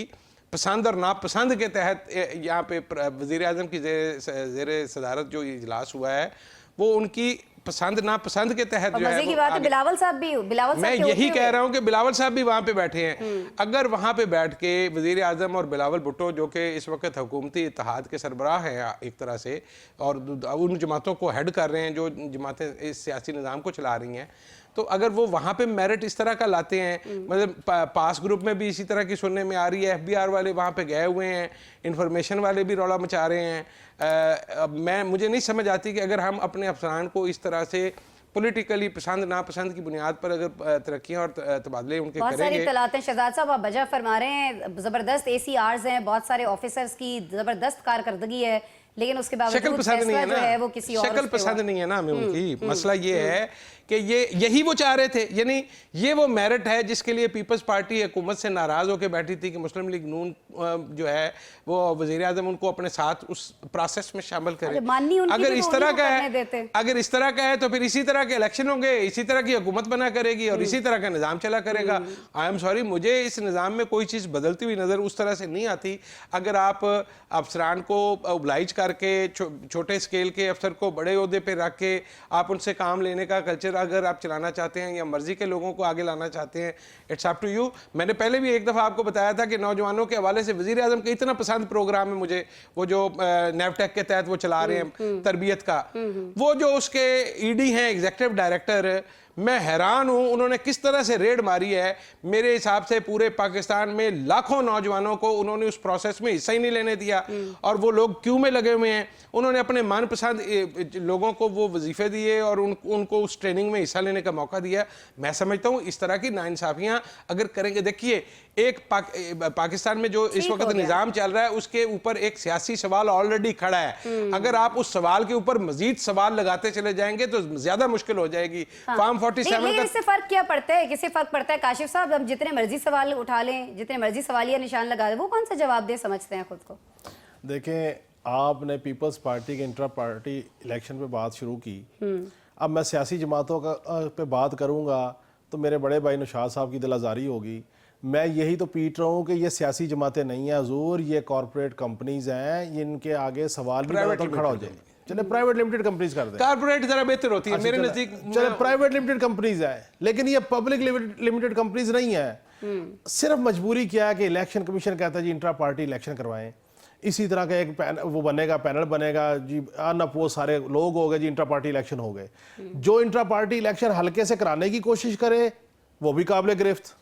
पसंद और नापसंद के तहत यहाँ पे वज़ीर आज़म की ज़ेर सदारत जो इजलास हुआ है वो उनकी पसंद नापसंद के तहत जो है, की बात है बिलावल साहब भी, मैं यही कह रहा हूँ कि बिलावल साहब भी वहाँ पे बैठे हैं। अगर वहाँ पे बैठ के वज़ीर आज़म और बिलावल भुट्टो जो कि इस वक्त हुकूमती इत्तेहाद के सरबराह हैं एक तरह से, और उन जमातों को हेड कर रहे हैं जो जमातें इस सियासी निज़ाम को चला रही हैं, तो अगर वो वहाँ पे मेरिट इस तरह का लाते हैं, मतलब पास ग्रुप में भी इसी तरह की सुनने में आ रही है, एफबीआर वाले वहाँ पे गए हुए हैं, इंफॉर्मेशन वाले भी रौला मचा रहे हैं। मुझे नहीं समझ आती कि अगर हम अपने अफसरान को इस तरह से पॉलिटिकली पसंद नापसंद की बुनियाद पर अगर तरक्कियाँ और तबादले उनके बहुत करेंगे। सारी तलातें शहजाद साहब आप वजह फरमा रहे हैं, ज़बरदस्त ACRs हैं, बहुत सारे ऑफिसर्स की ज़बरदस्त कारकर्दगी है, लेकिन उसके बावजूद शक्ल पसंद नहीं है ना, वो किसी और शक्ल पसंद नहीं है ना हमें उनकी। मसला ये है कि यही वो चाह रहे थे, यानी ये वो मेरिट है जिसके लिए पीपल्स पार्टी हुकूमत से नाराज होकर बैठी थी कि मुस्लिम लीग नून जो है वो वज़ीर आज़म उनको अपने साथ उस प्रोसेस में शामिल करे। अगर इस तरह का है तो फिर इसी तरह के इलेक्शन होंगे, इसी तरह की हुकूमत बना करेगी और इसी तरह का निज़ाम चला करेगा। आई एम सॉरी, मुझे इस निज़ाम में कोई चीज़ बदलती हुई नज़र उस तरह से नहीं आती। अगर आप अफसरान को ओबलाइज करके छोटे स्केल के अफसर को बड़े ओहदे पे रख के आप उनसे काम लेने का कल्चर अगर आप चलाना चाहते हैं या मर्जी के लोगों को आगे लाना चाहते हैं, इट्स अप टू यू। मैंने पहले भी एक दफ़ा आपको बताया था कि नौजवानों के हवाले से वज़ीर आज़म का इतना पसंद प्रोग्राम है मुझे, वो जो नेवटेक के तहत वो चला रहे हैं तरबियत का, वो जो उसके ED हैं एग्जीक्यूटिव डायरेक्टर, मैं हैरान हूं उन्होंने किस तरह से रेड मारी है। मेरे हिसाब से पूरे पाकिस्तान में लाखों नौजवानों को उन्होंने उस प्रोसेस में हिस्सा ही नहीं लेने दिया और वो लोग क्यों में लगे हुए हैं। उन्होंने अपने मनपसंद लोगों को वो वजीफे दिए और उनको उस ट्रेनिंग में हिस्सा लेने का मौका दिया। मैं समझता हूँ इस तरह की नाइंसाफियां अगर करेंगे, देखिए एक पाकिस्तान में जो इस वक्त निज़ाम चल रहा है उसके ऊपर एक सियासी सवाल ऑलरेडी खड़ा है। अगर आप उस सवाल के ऊपर मजीद सवाल लगाते चले जाएंगे तो ज्यादा मुश्किल हो जाएगी। फार्म 47 का इससे फर्क क्या पड़ता है, किससे फर्क पड़ता है काशिफ साहब? हम जितने मर्जी सवाल उठा लें, जितने मर्जी सवालिया निशान लगा लें, वो कौन सा जवाब दे समझते हैं खुद को? देखें, आपने पीपल्स पार्टी के इंट्रा पार्टी इलेक्शन पे बात शुरू की। अब मैं सियासी जमातों का पे बात करूंगा तो मेरे बड़े भाई नौशाद साहब की दिल आज़ारी होगी। मैं यही तो पीट रहा हूँ कि ये सियासी जमातें नहीं हैं हुजूर, ये कॉर्पोरेट कंपनीज हैं, इनके आगे सवाल भी खड़ा हो जाए। चले प्राइवेट लिमिटेड कंपनीज कर दें, कारपोरेट जरा बेहतर होती है मेरे नजदीक। चले प्राइवेट लिमिटेड कंपनीज है, लेकिन ये पब्लिक लिमिटेड कंपनीज नहीं है। सिर्फ मजबूरी क्या है कि इलेक्शन कमीशन कहता है जी इंट्रा पार्टी इलेक्शन करवाएं। इसी तरह का एक वो बनेगा, पैनल बनेगा जी, अनअपोज सारे लोग हो गए जी, इंट्रा पार्टी इलेक्शन हो गए। जो इंट्रा पार्टी इलेक्शन हल्के से कराने की कोशिश करे वो भी काबिल गिरफ्त।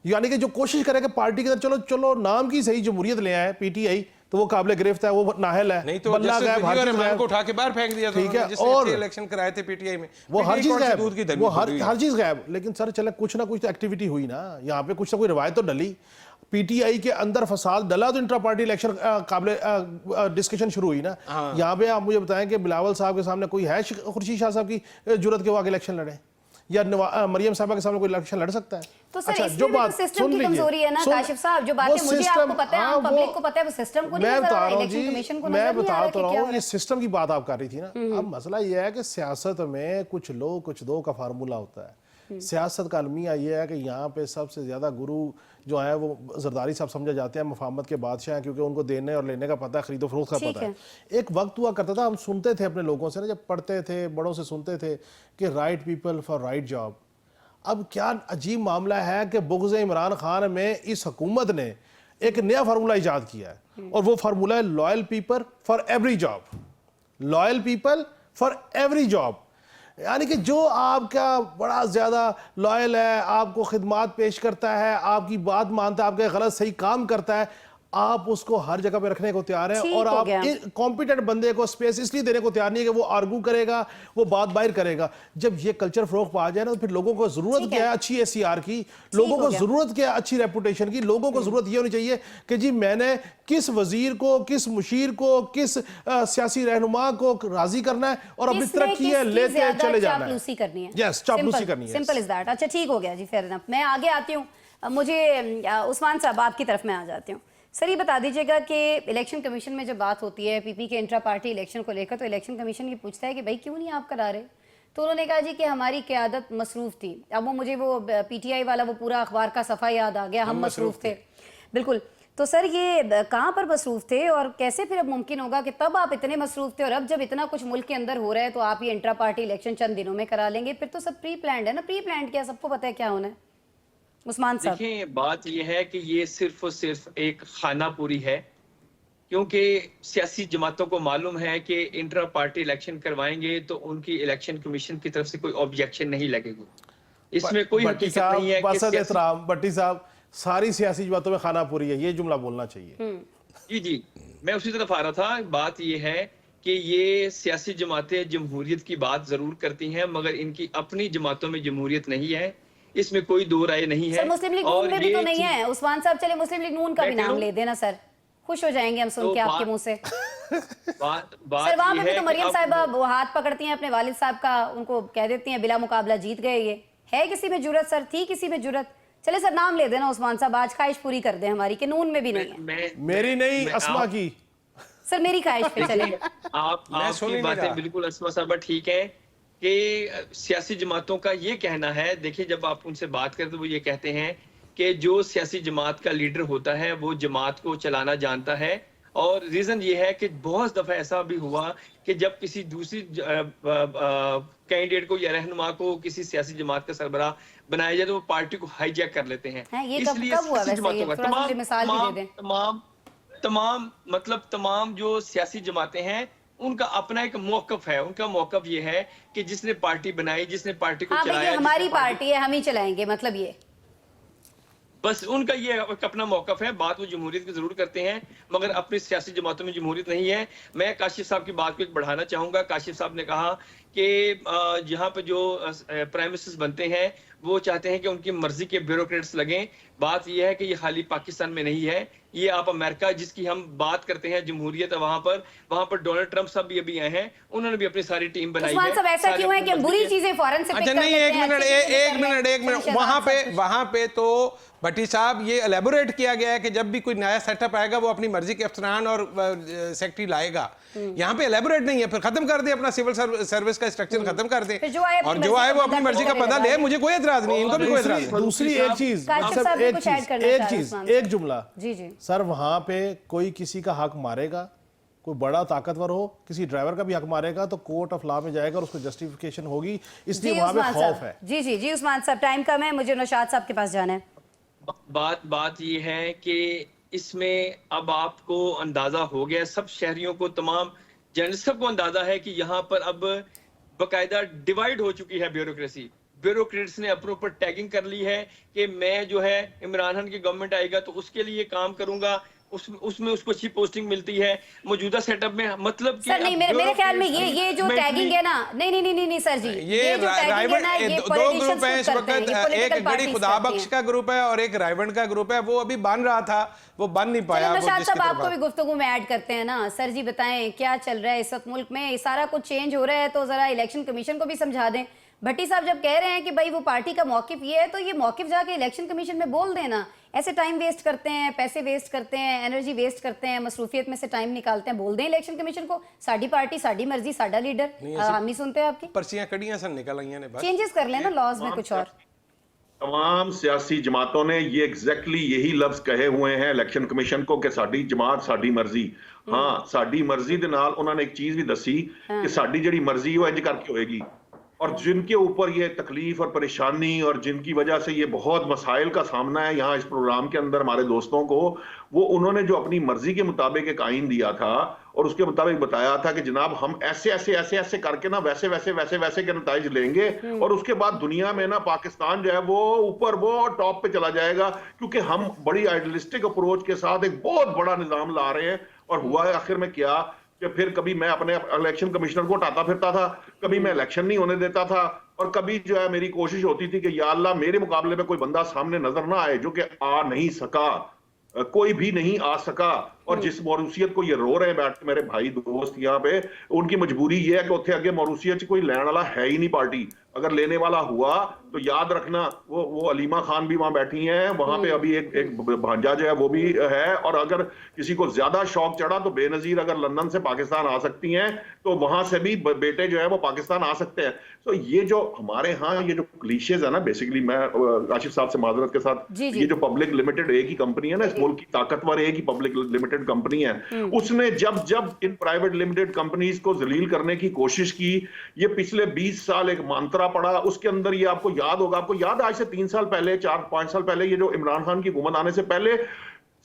यानी कि जो कोशिश करे कि पार्टी के अंदर चलो चलो नाम की सही जमहूरियत ले आए पीटीआई, तो वो काबिल गिरफ्त है, वो नाहल है। नहीं तो बल्ला जस्टिस गायब, हर विजय चीज रहमान गायब। को उठा के बाहर फेंक दिया था ठीक है, जिसने और अच्छे इलेक्शन कराए थे पीटीआई में, वो हर चीज PTI दूध की गायब, दरमी वो खुद हुई। हर चीज गायब। लेकिन सर चले कुछ ना कुछ तो एक्टिविटी हुई ना, यहाँ पे कुछ ना कोई रवायत तो डली। पीटीआई के अंदर फसाद डला तो इंट्रा पार्टी इलेक्शन काबिल डिस्कशन शुरू हुई ना। यहाँ पे आप मुझे बताएं कि बिलावल साहब के सामने कोई है खुर्शीद शाह साहब की जुर्रत के वो आगे इलेक्शन लड़े, या मरियम साहबा के सामने कोई इलेक्शन लड़ सकता है? तो सर अच्छा, इसमें भी तो सिस्टम की कमजोरी है ना काशिफ साहब, जो बातें मुझे आपको पता है, आम पब्लिक को पता है, वो सिस्टम को नहीं मैं नजर आ बता रहा, रहा हूँ इलेक्शन जी, कमीशन को मैं नजर नहीं आ बता रहा तो कि रहा क्या हो हूँ, रहा ये है। सिस्टम की बात आप कर रही थी ना। अब मसला ये है कि सियासत में कुछ लो कुछ दो का फार्मूला होता है। सियासत का अलमिया ये है कि यहाँ पे सबसे ज्यादा गुरु जो है वो जरदारी साहब समझे जाते हैं, मुफाहमत के बादशाह हैं, क्योंकि उनको देने और लेने का पता है, खरीदो फरोख्त का ठीक पता है। है। एक वक्त हुआ करता था, हम सुनते थे अपने लोगों से ना, जब पढ़ते थे बड़ों से सुनते थे कि right people for right job. अब क्या अजीब मामला है कि बुग़्ज़ इमरान खान में इस हुकूमत ने एक नया फार्मूला इजाद किया है, और वो फार्मूला है loyal people for every job. Loyal people for every job, यानी कि जो आपका बड़ा ज़्यादा लॉयल है, आपको खिदमात पेश करता है, आपकी बात मानता है, आपके गलत सही काम करता है, आप उसको हर जगह पे रखने को तैयार हैं। ठीक और हो आप गया। कॉम्पिटेंट बंदे को स्पेस इसलिए देने को तैयार नहीं है कि वो आर्गू करेगा, वो बात बाहर करेगा। जब ये कल्चर फरोग पा जाए ना, तो फिर लोगों को जरूरत ठीक क्या है। है अच्छी एसीआर की, लोगों हो को गया। जरूरत क्या है अच्छी रेपुटेशन की, लोगों को जरूरत ये होनी चाहिए कि जी मैंने किस वजीर को, किस मुशीर को, किस सियासी रहनुमा को राजी करना है और अपनी किसने तरक्की है किसकी लेते ज्यादा चले जाना है। चापलूसी करनी है। यस, चापलूसी करनी है। Simple is that. अच्छा ठीक हो गया जी, फेयर इनफ। मैं आगे आती हूँ, मुझे उस्मान साहब आपकी तरफ मैं आ जाती हूँ। सर ये बता दीजिएगा कि इलेक्शन कमीशन में जब बात होती है पीपी के इंट्रा पार्टी इलेक्शन को लेकर, तो इलेक्शन कमीशन ये पूछता है कि भाई क्यों नहीं आप करा रहे? तो उन्होंने कहा जी कि हमारी क़यादत मसरूफ़ थी। अब वो मुझे वो पीटीआई वाला वो पूरा अखबार का सफ़ा याद आ गया, हम मसरूफ़ थे। बिल्कुल। तो सर ये कहाँ पर मसरूफ़ थे और कैसे फिर अब मुमकिन होगा कि तब आप इतने मसरूफ़ थे और अब जब इतना कुछ मुल्क के अंदर हो रहा है तो आप ये इंट्रा पार्टी इलेक्शन चंद दिनों में करा लेंगे? फिर तो सब प्री प्लान्ड है ना। प्री प्लान्ड क्या, सबको पता है क्या होना है। उस्मान साहब देखिए, बात यह है कि ये सिर्फ और सिर्फ एक खानापुरी है, क्योंकि सियासी जमातों को मालूम है कि इंट्रा पार्टी इलेक्शन करवाएंगे तो उनकी इलेक्शन कमीशन की तरफ से कोई ऑब्जेक्शन नहीं लगेगी। इसमें कोई भट्टी हकीकत नहीं है साहब, कि बसत एहतराम, भट्टी साहब, सारी सियासी जमातों में खाना पूरी है, ये जुमला बोलना चाहिए। जी जी, मैं उसी तरफ आ रहा था। बात यह है कि ये सियासी जमातें जमहूरियत की बात जरूर करती हैं, मगर इनकी अपनी जमातों में जमहूरियत नहीं है, इसमें कोई दो राय नहीं है। सर मुस्लिम लीग नून में भी तो नहीं है उस्मान साहब। चले मुस्लिम लीग नून का भी मैं नाम ले देना सर, खुश हो जाएंगे हम सुन तो के आपके मुंह से। बात सर वहां ये पे भी है तो कि मरियम अब- साहिबा वो हाथ पकड़ती हैं अपने वालिद साहब का, उनको कह देती हैं बिला मुकाबला जीत गए। ये है किसी में जुर्रत सर? थी किसी में जुर्रत? चले सर नाम ले देना उस्मान साहब, आज ख्वाहिश पूरी कर दे हमारी कि नून में भी नहीं है। मेरी नहीं, अस्मा की। सर मेरी ख्वाहिश पे चले। आप मैं सुन ही आपकी नहीं बातें रहा। बिल्कुल अस्मा साहबा ठीक है कि सियासी जमातों का ये कहना है। देखिए, जब आप उनसे बात करते तो वो ये कहते हैं कि जो सियासी जमात का लीडर होता है वो जमात को चलाना जानता है, और रीजन ये है कि बहुत दफा ऐसा भी हुआ कि जब किसी दूसरी कैंडिडेट को या रहनुमा को किसी सियासी जमात का सरबराह बनाया जाए तो वो पार्टी को हाईजैक कर लेते हैं। ये कब हुआ वैसे? ये थोड़ा सा मुझे मिसाल भी दे दें। तमाम जो सियासी जमातें हैं उनका अपना एक मौकफ है। उनका मौकफ ये है कि जिसने पार्टी बनाई, जिसने पार्टी को हाँ भाई ये चलाया, हमारी जिसने पार्टी है, हम ही चलाएंगे, मतलब ये बस उनका ये एक अपना मौकफ है। बात वो जमहूरियत की जरूर करते हैं, मगर अपनी सियासी जमातों में जमहूरियत नहीं है। मैं काशिफ साहब की बात को एक बढ़ाना चाहूंगा। काशिफ साहब ने कहा कि यहाँ पे जो प्राइम मिनिस्टर्स बनते हैं वो चाहते हैं कि उनकी मर्जी के ब्यूरोक्रेट्स लगें। बात यह है कि ये खाली पाकिस्तान में नहीं है, ये आप अमेरिका जिसकी हम बात करते हैं जमहूरियत, वहां पर डोनाल्ड ट्रंप साहब भी अभी आए हैं, उन्होंने भी अपनी सारी टीम बनाई उस्मान है। साहब ऐसा सारे क्यों है कि हम बुरी अपनी चीजें फौरन से अच्छा pick कर नहीं, लेते एक हैं, मिनट अच्छी चीजें कर लेते हैं, एक मिनट, शहजाद वहां पे तो भट्टी साहब ये एलेबोरेट किया गया है कि जब भी कोई नया सेटअप आएगा वो अपनी मर्जी के अफसरान और सेक्रेटरी लाएगा। यहाँ पे एलेबोरेट नहीं है, फिर खत्म कर दे अपना सिविल सर्विस का स्ट्रक्चर खत्म कर दे, फिर जो आए और अपनी जो मर्जी आए का वो अपनी पता मर्जी का करेगा पता ले, मुझे कोई एतराज नहीं, इनको भी कोई एतराज नहीं। दूसरी एक चीज, काशिफ मतलब साहब ने एक कुछ ऐड करना चाह रहे हैं, एक जुमला। जी जी सर वहां पे कोई किसी का हक मारेगा, कोई बड़ा ताकतवर हो किसी ड्राइवर का भी हक मारेगा तो कोर्ट ऑफ लॉ में जाएगा और उसको जस्टिफिकेशन होगी, इसलिए जी वहां पे उस्मान खौफ साहब। है। जी जी जी उस्मान साहब, टाइम कम है, मुझे नौशाद साहब के पास जाना है। बात ये है कि इसमें अब आपको अंदाजा हो गया, सब शहरियों को, तमाम जर्नलिस्ट को अंदाजा है कि यहाँ पर अब बकायदा डिवाइड हो चुकी है ब्यूरोक्रेसी। ब्यूरोक्रेट्स ने अपने ऊपर टैगिंग कर ली है कि मैं जो है इमरान खान की गवर्नमेंट आएगा तो उसके लिए काम करूंगा, उसमें उसको अच्छी पोस्टिंग मिलती है। मौजूदा सेटअप में मतलब कि सर नहीं, मेरे ख्याल में ये जो टैगिंग है ना, नहीं सर जी, ये जो टैगिंग है ना, ये दो ग्रुप हैं इस वक्त, एक गड़ी खुदाबख्श का ग्रुप है और एक रायवंड का ग्रुप है। वो अभी बन रहा था, वो बन नहीं पाया। नौशाद साहब आपको भी गुफ्तगू में ऐड करते हैं ना। सर जी बताएं क्या चल रहा है इस वक्त मुल्क में, सारा कुछ चेंज हो रहा है तो जरा इलेक्शन कमीशन को भी समझा दें। भट्टी साहब जब कह रहे हैं कि भाई वो पार्टी का मौकिफ ये है, तो ये मौकिफ जाके इलेक्शन कमीशन में बोल देना। ऐसे टाइम वेस्ट करते हैं, पैसे वेस्ट करते हैं, एनर्जी वेस्ट करते हैं, मसरूफियत में से टाइम निकालते हैं, बोल दें इलेक्शन कमीशन को साडी पार्टी साडी मर्जी साडा लीडर। हम नहीं सुनते आपकी पर्चियां कड़ियां सन निकल आई ने, बस चेंजेस कर लेना लॉज में कुछ और। तमाम सियासी जमातों ने ये एग्जैक्टली यही लफ्ज कहे हुए हैं इलेक्शन कमीशन को कि साडी जमात साडी मर्जी। हाँ, साडी मर्जी दे नाल उन्होंने एक चीज भी दसी कि साडी जिहड़ी मर्जी वो इंज करके होएगी। और जिनके ऊपर ये तकलीफ और परेशानी और जिनकी वजह से ये बहुत मसाइल का सामना है यहाँ इस प्रोग्राम के अंदर हमारे दोस्तों को, वो उन्होंने जो अपनी मर्जी के मुताबिक एक आइन दिया था और उसके मुताबिक बताया था कि जनाब हम ऐसे ऐसे ऐसे ऐसे करके ना वैसे वैसे वैसे वैसे के नताइज लेंगे और उसके बाद दुनिया में ना पाकिस्तान जो है वो ऊपर वो टॉप पे चला जाएगा, क्योंकि हम बड़ी आइडियलिस्टिक अप्रोच के साथ एक बहुत बड़ा निजाम ला रहे हैं। और हुआ है आखिर में क्या कि फिर कभी मैं अपने इलेक्शन कमिश्नर को हटाता फिरता था, कभी मैं इलेक्शन नहीं होने देता था, और कभी जो है मेरी कोशिश होती थी कि या अल्लाह मेरे मुकाबले में कोई बंदा सामने नजर ना आए, जो कि आ नहीं सका, कोई भी नहीं आ सका। और जिस मौरूसियत को ये रो रहे हैं बैठ के मेरे भाई दोस्त यहाँ पे, उनकी मजबूरी ये है कि उत्थे अगे मौरूसियत कोई लेने वाला है ही नहीं पार्टी। अगर लेने वाला हुआ तो याद रखना वो अलीमा खान भी वहां बैठी हैं, वहां पे अभी एक भांजा जो है वो भी है। और अगर किसी को ज्यादा शौक चढ़ा तो बेनजीर अगर लंदन से पाकिस्तान आ सकती हैं तो वहां से भी बेटे जो है वो पाकिस्तान आ सकते हैं। तो ये जो हमारे यहाँ ये जो क्लीशेज है ना, बेसिकली मैं आशिफ साहब से माजरत के साथ, ये जो पब्लिक लिमिटेड एक ही कंपनी है ना, इस मुल्क की ताकतवर एक ही पब्लिक लिमिटेड कंपनी है, उसने जब जब इन प्राइवेट लिमिटेड कंपनीज को जलील करने की कोशिश की, ये पिछले 20 साल एक मंत्रा पड़ा। उसके अंदर ये आपको याद होगा, आपको याद आज से 3 साल पहले 4-5 साल पहले ये जो इमरान खान की हुकूमत आने से पहले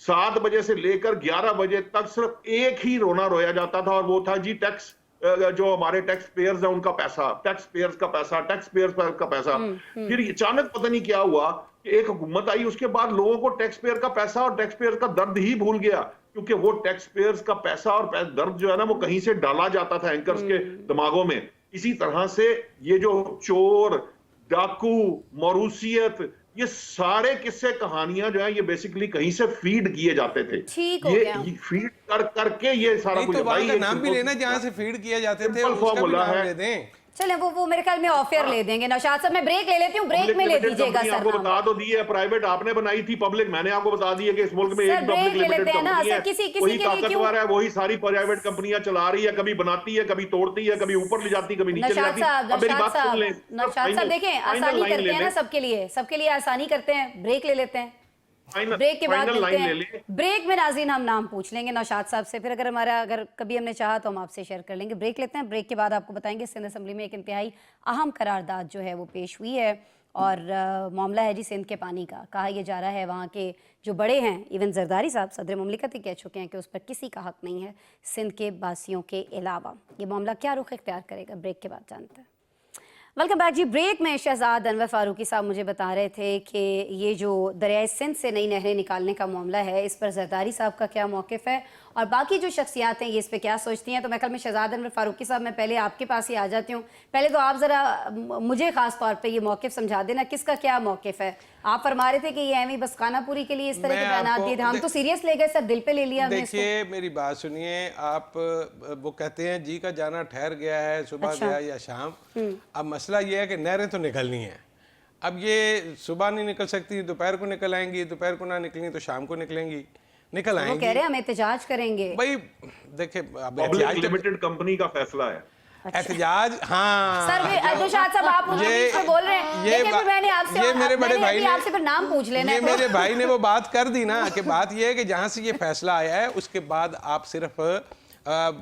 7 बजे से लेकर 11 बजे तक सिर्फ एक ही रोना रोया जाता था, और वो था जी टैक्स, जो हमारे टैक्स पेयर्स है उनका पैसा, टैक्स पेयर्स का पैसा, टैक्स पेयर्स का पैसा। फिर अचानक पता नहीं क्या हुआ कि एक हुकूमत आई, उसके बाद लोगों को टैक्स पेयर का पैसा और टैक्स पेयर का दर्द ही भूल गया, क्योंकि वो टैक्स पेयर्स का पैसा और दर्द जो है ना वो कहीं से डाला जाता था एंकर्स के दिमागों में। इसी तरह से ये जो चोर, डाकू, मौरूसियत, ये सारे किस्से कहानियां जो है ये बेसिकली कहीं से फीड किए जाते थे। ये फीड कर करके ये सारा कुछ, तो भाई का नाम भी लेना जहां से फीड किए जाते थे, उसका भी नाम ले दें। चलें वो मेरे ख्याल में ऑफर ले देंगे। नौशाद साहब मैं ब्रेक ले लेती हूँ, ब्रेक में ले दीजिएगा सर। आपको बता तो दी है, प्राइवेट आपने बनाई थी, पब्लिक मैंने आपको बता दी है कि इस मुल्क में एक पब्लिक लिमिटेड कंपनी है, वही ताकतवर है, वही सारी प्राइवेट कंपनियां चला रही है, कभी बनाती है, कभी तोड़ती है, कभी ऊपर ले जाती, कभी नीचे ले जाती। अब मेरी बात सुन लें नौशाद साहब, देखें आसानी करते हैं ना सबके लिए आसानी करते हैं। ब्रेक ले लेते हैं, ब्रेक के बाद मिलते हैं। ब्रेक में नाज़रीन हम नाम पूछ लेंगे नौशाद साहब से, फिर अगर कभी हमने चाहा तो हम आपसे शेयर कर लेंगे। ब्रेक लेते हैं, ब्रेक के बाद आपको बताएंगे सिंध असम्बली में एक इंतहाई अहम करारदाद जो है वो पेश हुई है, और मामला है जी सिंध के पानी का। कहा यह जा रहा है वहाँ के जो बड़े हैं, इवन जरदारी साहब सदर मुमलिकत ही कह चुके हैं कि उस पर किसी का हक नहीं है सिंध के बासियों के अलावा। ये मामला क्या रुख इख्तियार करेगा, ब्रेक के बाद जानते हैं। वेलकम बैक जी। ब्रेक में शहजाद अनवर फारूकी साहब मुझे बता रहे थे कि ये जो दरियाए सिंध से नई नहरें निकालने का मामला है, इस पर जरदारी साहब का क्या मौक़िफ़ है और बाकी जो शख्सियात हैं ये इस पर क्या सोचती हैं। तो मैं कल में शहजाद अनवर फारूकी साहब, मैं पहले आपके पास ही आ जाती हूँ। पहले तो आप ज़रा मुझे ख़ास तौर पे ये मौक़िफ़ समझा देना, किसका क्या मौक़िफ़ है। आप फरमा रहे थे कि ये एवं बस खानापुरी के लिए इस तरह के बयान दिए थे, हम तो सीरियस ले गए सर, दिल पे ले लिया। देखिए मेरी बात सुनिए, आप वो कहते हैं जी का जाना ठहर गया है, सुबह गया या शाम। अब मसला ये है कि नहरें तो निकलनी है। अब ये सुबह नहीं निकल सकती, दोपहर को निकल आएंगी, दोपहर को ना निकली तो शाम को निकलेंगी, निकल आएंगी। वो कह रहे हैं हम एहतजाज करेंगे। भाई देखिए, पब्लिक लिमिटेड कंपनी का फैसला है एहतजाज। हाँ सर नौशाद साहब आप मुझे बोल रहे हैं, लेकिन मैंने आपसे, ये मेरे बड़े भाई ने आपसे फिर नाम पूछ लेना है। ये मेरे भाई ने वो बात कर दी ना कि बात ये है कि जहाँ से ये फैसला आया है उसके बाद आप सिर्फ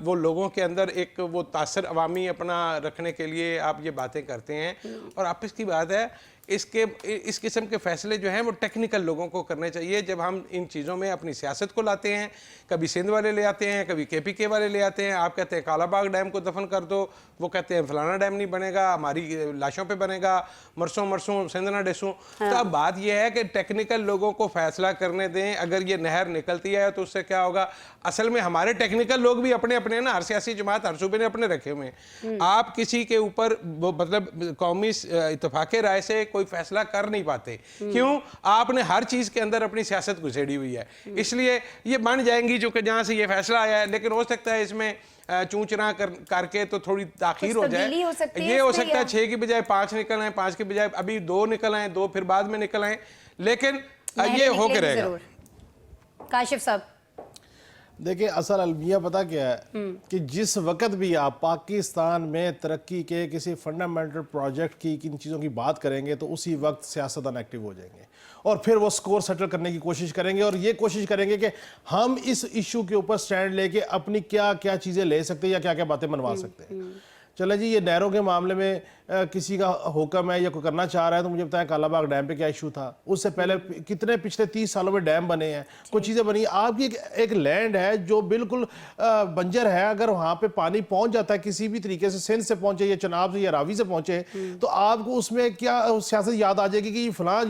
वो लोगों के अंदर एक वो तासर अवामी अपना रखने के लिए आप ये बातें करते हैं। और आपस की बात है इस किस्म के फैसले जो हैं वो टेक्निकल लोगों को करने चाहिए। जब हम इन चीज़ों में अपनी सियासत को लाते हैं, कभी सिंध वाले ले आते हैं, कभी KPK वाले ले आते हैं, आप कहते हैं कालाबाग डैम को दफन कर दो, वो कहते हैं फलाना डैम नहीं बनेगा, हमारी लाशों पे बनेगा, मरसों मरसों सिंध ना डेसूं। तो अब बात यह है कि टेक्निकल लोगों को फैसला करने दें। अगर ये नहर निकलती है तो उससे क्या होगा? असल में हमारे टेक्निकल लोग भी अपने अपने ना, हर सियासी जमात हर सूबे ने अपने रखे हुए हैं। आप किसी के ऊपर मतलब कौमी इत्तेफाक राय से कोई फैसला कर नहीं पाते। क्यों? आपने हर चीज के अंदर अपनी सियासत घुसेड़ी हुई है। इसलिए ये बन जाएंगी जो कि जहां से ये फैसला आया है, लेकिन हो सकता है इसमें चूंचना करके तो थोड़ी ताखीर हो जाए। ये हो सकता है 6 की बजाय 5 निकल आए, 5 की बजाय अभी 2 निकल आए, 2 फिर बाद में निकल आए, लेकिन ये होके रहेगा। काशिफ साहब देखिए, असल अलमिया पता क्या है कि जिस वक्त भी आप पाकिस्तान में तरक्की के किसी फंडामेंटल प्रोजेक्ट की किन चीज़ों की बात करेंगे तो उसी वक्त सियासतदान एक्टिव हो जाएंगे और फिर वो स्कोर सेटल करने की कोशिश करेंगे और ये कोशिश करेंगे कि हम इस इशू के ऊपर स्टैंड लेके अपनी क्या क्या चीज़ें ले सकते हैं या क्या क्या बातें मनवा सकते हैं। चले जी, ये नहरों के मामले में किसी का हुक्म है या कोई करना चाह रहा है तो मुझे बताएं कालाबाग डैम पे क्या इशू था, उससे पहले कितने पिछले 30 सालों में डैम बने हैं, कुछ चीज़ें बनी। आपकी एक लैंड है जो बिल्कुल बंजर है, अगर वहाँ पे पानी पहुँच जाता है किसी भी तरीके से, सिंध से पहुँचे या चनाब से या रावी से पहुँचे, तो आपको उसमें क्या सियासत याद आ जाएगी कि फलां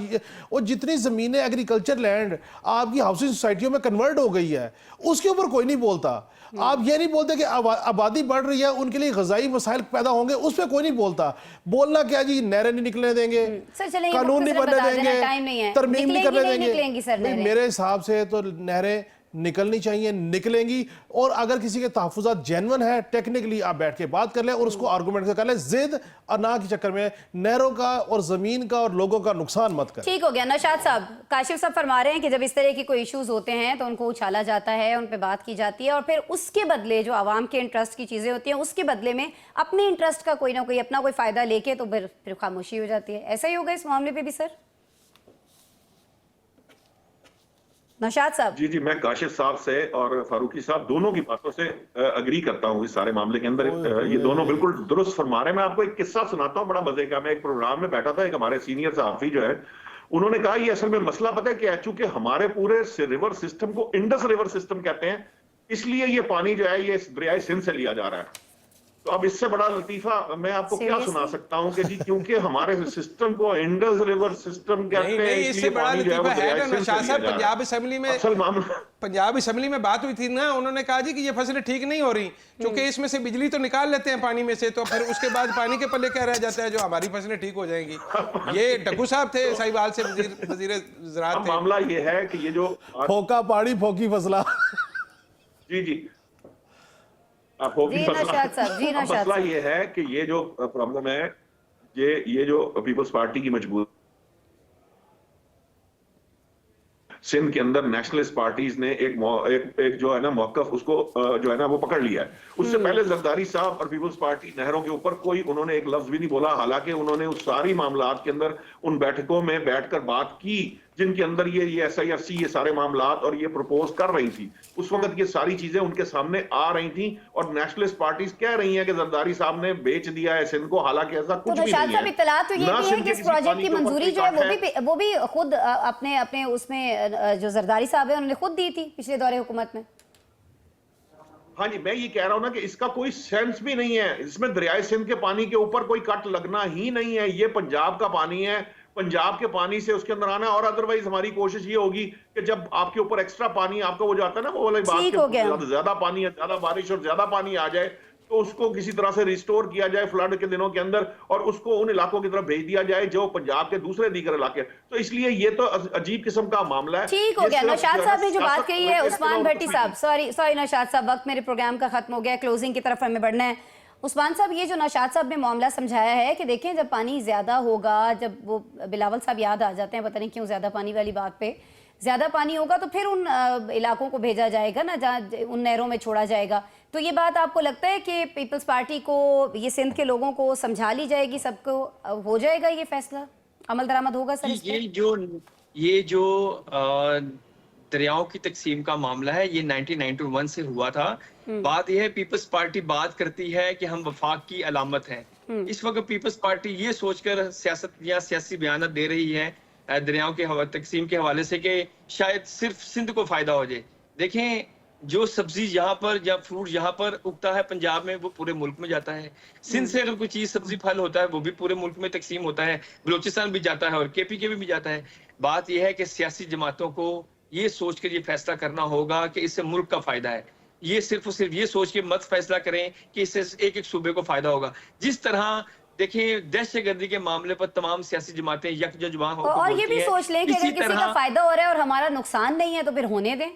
और जितनी ज़मीनें एग्रीकल्चर लैंड आपकी हाउसिंग सोसाइटियों में कन्वर्ट हो गई है उसके ऊपर कोई नहीं बोलता। आप ये नहीं बोलते कि आबादी बढ़ रही है, उनके लिए ग़िज़ाई मसाइल पैदा होंगे, उस पर कोई नहीं बोलता। बोलना क्या जी, नहरें नहीं निकलने देंगे, कानून नहीं बनने देंगे, तरमीम नहीं करने देंगे। मेरे हिसाब से तो नहरें निकलनी चाहिए, निकलेंगी। और अगर किसी के तहफ़्फ़ुज़ात जेन्युइन है, टेक्निकली आप बैठ के बात कर लें और उसको आर्गूमेंट कर लें, जिद और ना के चक्कर में नहरों का और ज़मीन का और लोगों का नुकसान मत करें। ठीक हो गया। नौशाद साहब, काशिफ साहब फरमा रहे हैं कि जब इस तरह के कोई इश्यूज होते हैं तो उनको उछाला जाता है, उन पर बात की जाती है और फिर उसके बदले जो आवाम के इंटरेस्ट की चीज़ें होती हैं उसके बदले में अपने इंटरेस्ट का कोई ना कोई अपना कोई फ़ायदा लेके तो फिर खामोशी हो जाती है। ऐसा ही होगा इस मामले पर भी सर? नौशाद साहब। जी, मैं काशिफ साहब से और फारूकी साहब दोनों की बातों से अग्री करता हूँ इस सारे मामले के अंदर। ये दोनों बिल्कुल दुरुस्त फरमा रहे हैं। मैं आपको एक किस्सा सुनाता हूँ बड़ा मजे का। मैं एक प्रोग्राम में बैठा था, एक हमारे सीनियर सहाफी जो है उन्होंने कहा ये असल में मसला पता है क्या है, चूंकि हमारे पूरे रिवर सिस्टम को इंडस रिवर सिस्टम कहते हैं, इसलिए ये पानी जो है ये दरियाए सिंध से लिया जा रहा है। तो अब इससे बड़ा लतीफा मैं आपको क्या सुना सकता हूँ कि जी क्योंकि हमारे सिस्टम को इंडस रिवर सिस्टम कहते हैं, इसलिए पानी जो है वो दरियाए सिंध से लिया जा रहा है। पंजाब असेंबली में बात हुई थी ना, उन्होंने कहा जी कि ये फसलें ठीक नहीं हो रही क्योंकि इसमें से बिजली तो निकाल लेते हैं पानी में से, तो फिर उसके बाद पानी के पल्ले क्या रह जाता है जो हमारी फसलें ठीक हो जाएंगी। ये टक्कू साहब थे साहिवाल से, वजीर ज़राअत थे। मामला ये है कि ये जो फोका पानी फोकी फसला जी मसला ये है कि ये जो प्रॉब्लम है, ये जो पीपल्स पार्टी की मजबूरी, सिंध के अंदर नेशनलिस्ट पार्टीज ने एक जो है ना मौकफ उसको जो है ना वो पकड़ लिया है। उससे पहले जरदारी साहब और पीपल्स पार्टी नहरों के ऊपर कोई उन्होंने एक लफ्ज भी नहीं बोला, हालांकि उन्होंने उस सारी मामलात के अंदर उन बैठकों में बैठकर बात की जिनके अंदर ये SIRC ये सारे मामलात और ये प्रपोज कर रही थी। उस वक्त ये सारी चीजें उनके सामने आ रही थी और नेशनलिस्ट पार्टीज कह रही हैं कि जरदारी साहब ने बेच दिया है सिंध को, हालांकि ऐसा कुछ भी नहीं है। इत्तला तो ये भी है कि इस प्रोजेक्ट की मंजूरी जो है वो भी खुद अपने उसमें जो जरदारी साहब है उन्होंने खुद दी थी पिछले दौरे हुकूमत में। हाँ जी, मैं ये कह रहा हूं ना कि इसका कोई सेंस भी नहीं है, इसमें दरियाए सिंध के पानी के ऊपर कोई कट लगना ही नहीं है। ये पंजाब का पानी है, पंजाब के पानी से उसके अंदर आना है। और अदरवाइज हमारी कोशिश ये होगी कि जब आपके ऊपर एक्स्ट्रा पानी आपका वो जाता है ना, वो वाली बात, ज्यादा पानी है, ज्यादा बारिश और ज्यादा पानी आ जाए तो उसको किसी तरह से रिस्टोर किया जाए फ्लड के दिनों के अंदर और उसको उन इलाकों की तरफ भेज दिया जाए जो पंजाब के दूसरे दीगर इलाके। तो इसलिए ये तो अजीब किस्म का मामला है। ठीक हो गया। नौशाद साहब ने जो बात कही है, उस्मान भट्टी साहब, सॉरी नौशाद साहब, वक्त मेरे प्रोग्राम का खत्म हो गया, क्लोजिंग की तरफ हमें बढ़ना है। उस्मान साहब, ये जो नौशाद साहब ने मामला समझाया है कि देखें जब पानी ज़्यादा होगा, जब वो बिलावल साहब याद आ जाते हैं पता नहीं क्यों ज़्यादा पानी वाली बात पे, ज़्यादा पानी होगा तो फिर उन इलाकों को भेजा जाएगा ना जहाँ उन नहरों में छोड़ा जाएगा। तो ये बात आपको लगता है कि पीपल्स पार्टी को, ये सिंध के लोगों को समझा ली जाएगी, सबको हो जाएगा ये फैसला, अमल दरामद होगा सर? ये जो दरियाओं की तकसीम का मामला है ये 1991 से हुआ था। बात यह है, पीपल्स पार्टी बात करती है कि हम वफाक की अलामत हैं। इस वक्त पीपल्स पार्टी ये सोचकर सियासत या सियासी बयान दे रही है दरियाओं के तकसीम के हवाले से कि शायद सिर्फ सिंध को फायदा हो जाए। देखें, जो सब्जी यहाँ पर या फ्रूट यहाँ पर उगता है पंजाब में, वो पूरे मुल्क में जाता है। सिंध से अगर कोई चीज सब्जी फल होता है वो भी पूरे मुल्क में तकसीम होता है, बलूचिस्तान भी जाता है और केपीके भी जाता है। बात यह है कि सियासी जमातों को ये सोच कर ये फैसला करना होगा कि इससे मुल्क का फायदा है। ये सिर्फ और सिर्फ ये सोच के मत फैसला करें कि इससे एक एक सूबे को फायदा होगा। जिस तरह देखिए दहशतगर्दी के मामले पर तमाम सियासी जमातें यकजजुमा होकर और ये भी सोच लें कि अगर किसी का फायदा हो रहा है और हमारा नुकसान नहीं है तो फिर होने दें।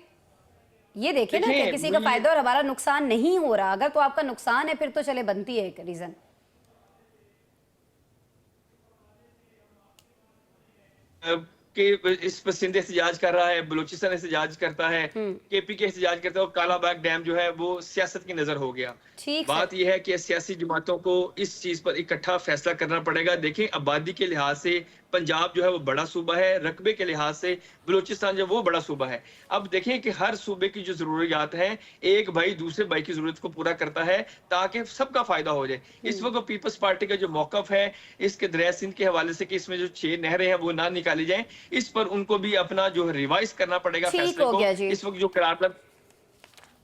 ये देखिए ना कि किसी का फायदा और हमारा नुकसान नहीं हो रहा, अगर तो आपका नुकसान है फिर तो चले बनती है एक रीजन। कि इस पर सिंध एहतजाज कर रहा है, बलूचिस्तान एहतजाज करता है, केपीके एहतजाज करता है और कालाबाग डैम जो है वो सियासत की नजर हो गया। बात यह है कि सियासी जमातों को इस चीज पर इकट्ठा फैसला करना पड़ेगा। देखें, आबादी के लिहाज से पंजाब जो है वो बड़ा सूबा है, रकबे के लिहाज से बलूचिस्तान जो वो बड़ा सूबा है। अब देखें कि हर सूबे की जो जरूरियात है, एक भाई दूसरे भाई की जरूरत को पूरा करता है ताकि सबका फायदा हो जाए। इस वक्त पीपल्स पार्टी का जो मौकफ है इसके दरिया सिंध के हवाले से कि इसमें जो 6 नहरें हैं वो ना निकाली जाएं, इस पर उनको भी अपना जो रिवाइज करना पड़ेगा फैसले को। इस वक्त जो करार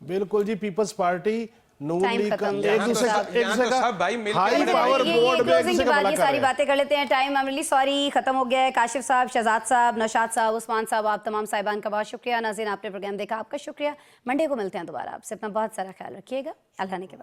बिल्कुल जी, पीपल्स पार्टी नून लीग का खत्म। एक दूसरे का सब भाई मिलकर हाई बड़े पावर भाई। बोर्ड में एक क्लोजिंग दूसरे के का बाद भला ये कर सारी रहे हैं। बातें कर लेते हैं। Time I am really sorry खत्म हो गया है। काशिफ साहब, शहजाद साहब, नौशाद साहब, उस्मान साहब, आप तमाम साहिबान का बहुत शुक्रिया। नाज़रीन, आपने प्रोग्राम देखा, आपका शुक्रिया। मंडे को मिलते हैं दोबारा। आपसे अपना बहुत सारा ख्याल रखिएगा। अल्लाह ने के बाद।